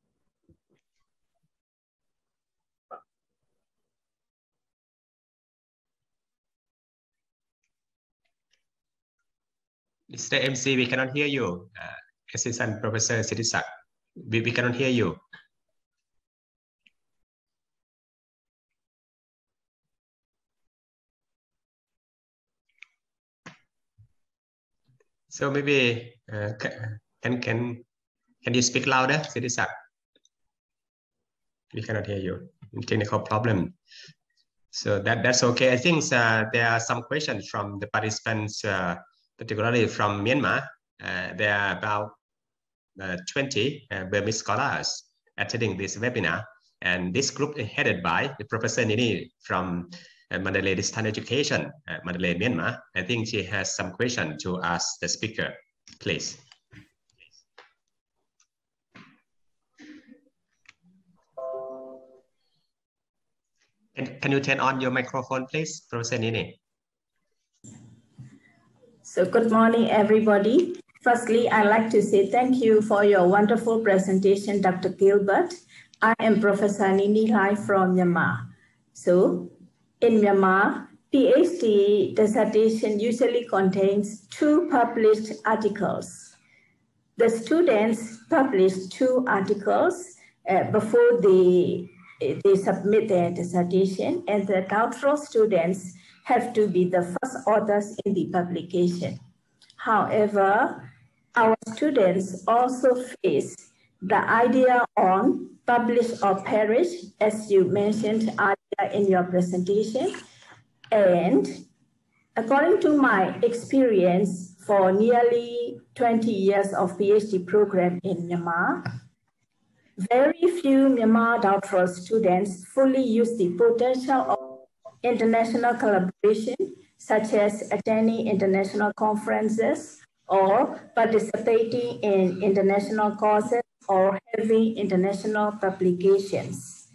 Mr. MC, we cannot hear you. Assistant Professor Siddhisak, we cannot hear you. So maybe can you speak louder, Siddhisak? We cannot hear you. Technical problem. So that's okay. I think there are some questions from the participants, particularly from Myanmar. There are about 20 Burmese scholars attending this webinar, and this group is headed by the Professor Nini from Mandalay Distance Education, Mandalay, Myanmar. I think she has some question to ask the speaker, please. Can you turn on your microphone, please, Professor Nini? So good morning, everybody. Firstly, I'd like to say thank you for your wonderful presentation, Dr. Gilbert. I am Professor Nini Lai from Myanmar. So in Myanmar, PhD dissertation usually contains 2 published articles. The students publish 2 articles before they submit their dissertation, and the doctoral students have to be the first authors in the publication. However, our students also face the idea on publish or perish, as you mentioned earlier in your presentation. And according to my experience for nearly 20 years of PhD program in Myanmar, very few Myanmar doctoral students fully use the potential of international collaboration, such as attending international conferences or participating in international courses or having international publications.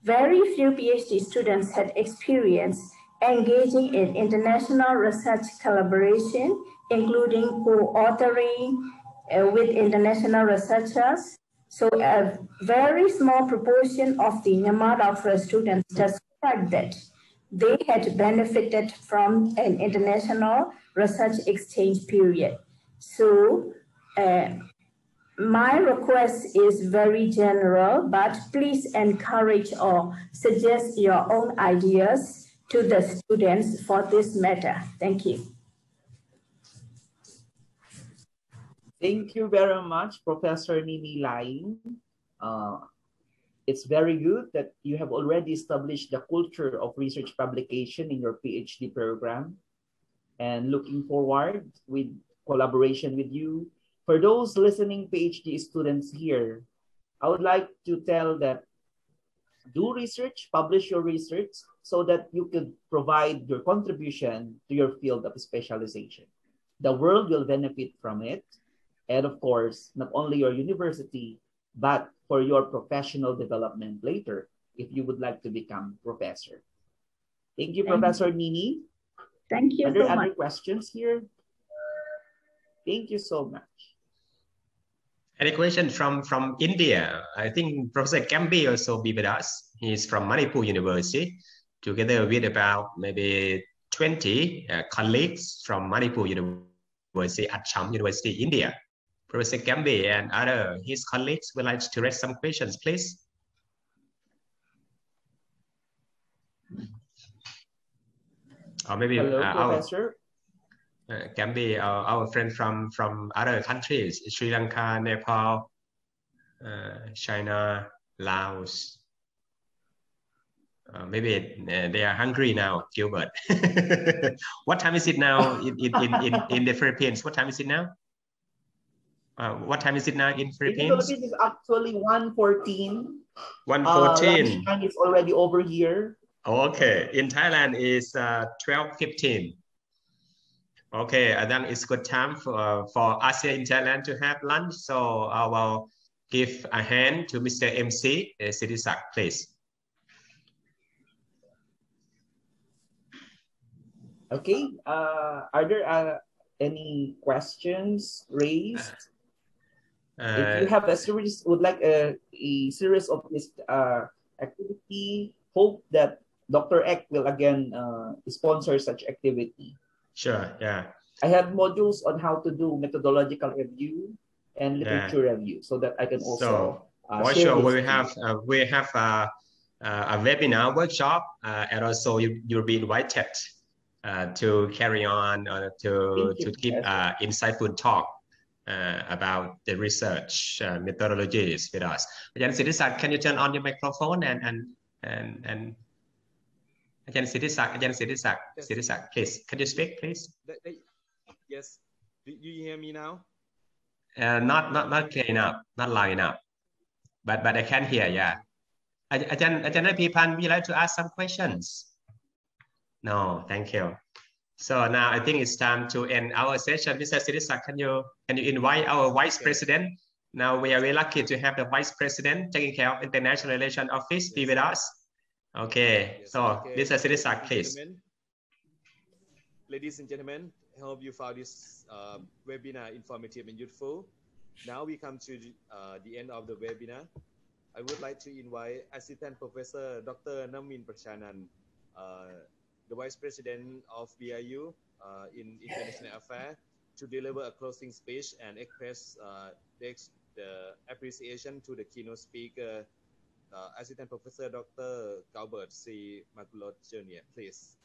Very few PhD students had experience engaging in international research collaboration, including co-authoring with international researchers. So a very small proportion of the Myanmar doctoral students described that they had benefited from an international research exchange period. So my request is very general, but please encourage or suggest your own ideas to the students for this matter. Thank you. Thank you very much, Professor Nini Lai. It's very good that you have already established the culture of research publication in your PhD program, and looking forward with collaboration with you. For those listening PhD students here, I would like to tell that do research, publish your research so that you could provide your contribution to your field of specialization. The world will benefit from it. And of course, not only your university, but for your professional development later, if you would like to become professor. Thank you, Professor Nini. Thank you so much. Are there other questions here? Thank you so much. Any question from India? I think Professor Gambi also be with us. He's from Manipur University, together with about maybe 20 colleagues from Manipur University at Cham University, India. Professor Gambi and other his colleagues would like to raise some questions, please. Or maybe hello, Professor. Can be our friend from other countries, Sri Lanka, Nepal, China, Laos. Maybe they are hungry now, Gilbert. What time is it now in the Philippines? What time is it now? What time is it now in Philippines? In the Philippines, it's actually 1:14. 1:14. Lunchtime is already over here. Okay. In Thailand, it's 12:15. Okay, I think it's good time for us here in Thailand to have lunch. So I will give a hand to Mr. MC Siddhisak, please. Okay. Are there any questions raised? If you have a series, would like a series of this activity, hope that Dr. Ek will again sponsor such activity. Sure, yeah. I have modules on how to do methodological review and literature review, so that I can also for sure we have a webinar workshop, and also you'll be invited to carry on to give insightful talk about the research methodologies with us. Again, Siddhisak, can you turn on your microphone and again, Siddhisak, please. Can you speak, please? Yes. Do you hear me now? Not clear enough, not loud enough. But I can hear, yeah. Ajahn Pipan, would you like to ask some questions? No, thank you. So now I think it's time to end our session. Mr. Siddhisak, can you invite our Vice President? Now we are very lucky to have the Vice President taking care of International Relations Office be with us. Okay, so Mr. Siddhisak, please. Ladies and gentlemen, I hope you found this webinar informative and useful. Now we come to the end of the webinar. I would like to invite Assistant Professor Dr. Namin Prachanan, the Vice President of BIU in International Affairs, to deliver a closing speech and express the appreciation to the keynote speaker, Assistant Professor Dr. Gilbert C. Makulot Jr., please.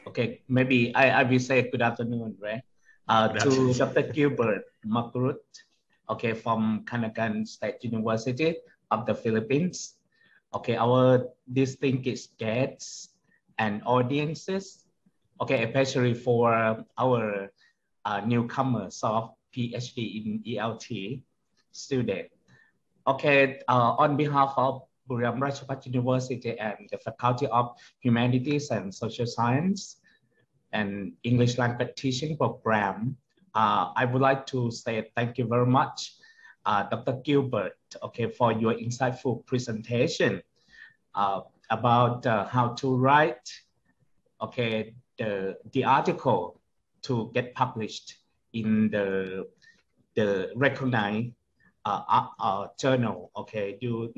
Okay, maybe I will say good afternoon, right? To Dr. Gilbert Makulot, okay, from Kanagan State University of the Philippines. Okay, our distinguished guests and audiences, okay, especially for our newcomers of PhD in ELT student. Okay, on behalf of Buriram Rajabhat University and the Faculty of Humanities and Social Science and English Language Teaching Program, I would like to say thank you very much, Dr. Gilbert, okay, for your insightful presentation about how to write, okay, the article to get published in the recognized journal. Okay, you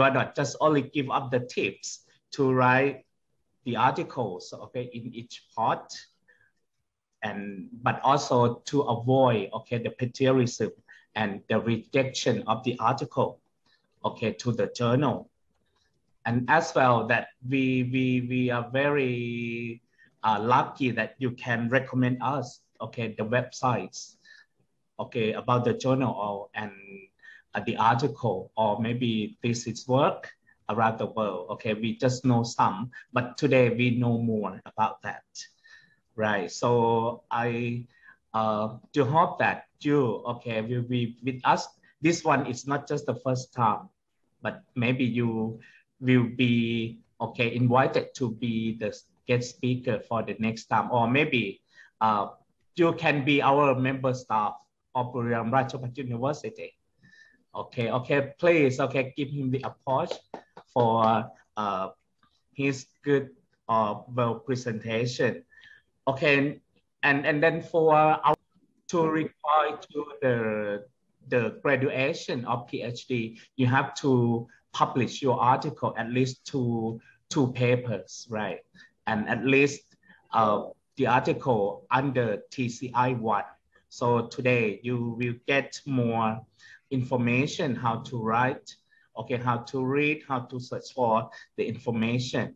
are not just only give up the tips to write the articles, okay, in each part, but also to avoid, okay, the plagiarism and the rejection of the article, okay, to the journal. And as well that we are very lucky that you can recommend us okay, the websites, okay, about the journal or and the article, or maybe this is work around the world. Okay, we just know some, but today we know more about that, right? So I do hope that you, okay, will be with us. This one is not just the first time, but maybe you will be, okay, invited to be the guest speaker for the next time, or maybe you can be our member staff of Buriram Rajabhat University. Okay, okay, please, okay, give him the applause for his good well presentation. Okay, and then for our to reply to the graduation of PhD, you have to publish your article at least two papers, right? And at least the article under TCI 1. So today you will get more information how to write, okay, how to read, how to search for the information,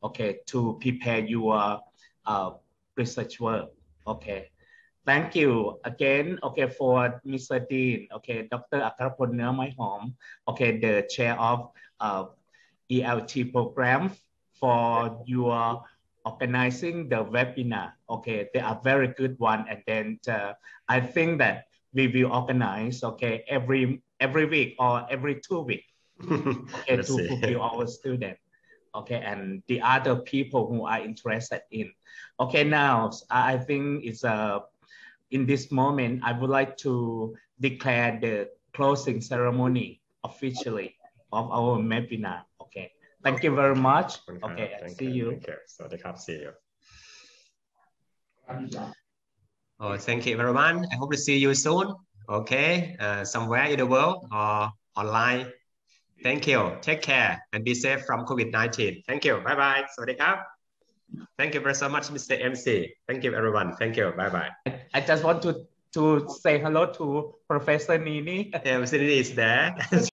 okay, to prepare your research work, okay. Thank you again, okay, for Mr. Dean, okay, Dr. Akarapol Neermaihom, okay, the chair of ELT program, for your organizing the webinar. Okay, they are very good one, and then I think that we will organize, okay, every week or every 2 weeks, okay, to fulfill our students, okay, and the other people who are interested in. Okay, now I think it's in this moment I would like to declare the closing ceremony officially of our webinar. Okay, thank you very much. Okay, and see you. See you. Oh, thank you everyone. I hope to see you soon. Okay, somewhere in the world or online. Thank you. Take care and be safe from COVID-19. Thank you. Bye bye. สวัสดีครับ Thank you very so much, Mr. MC. Thank you everyone. Thank you. Bye bye. I just want to say hello to Professor Nini. Yeah, Mr. Nini is there.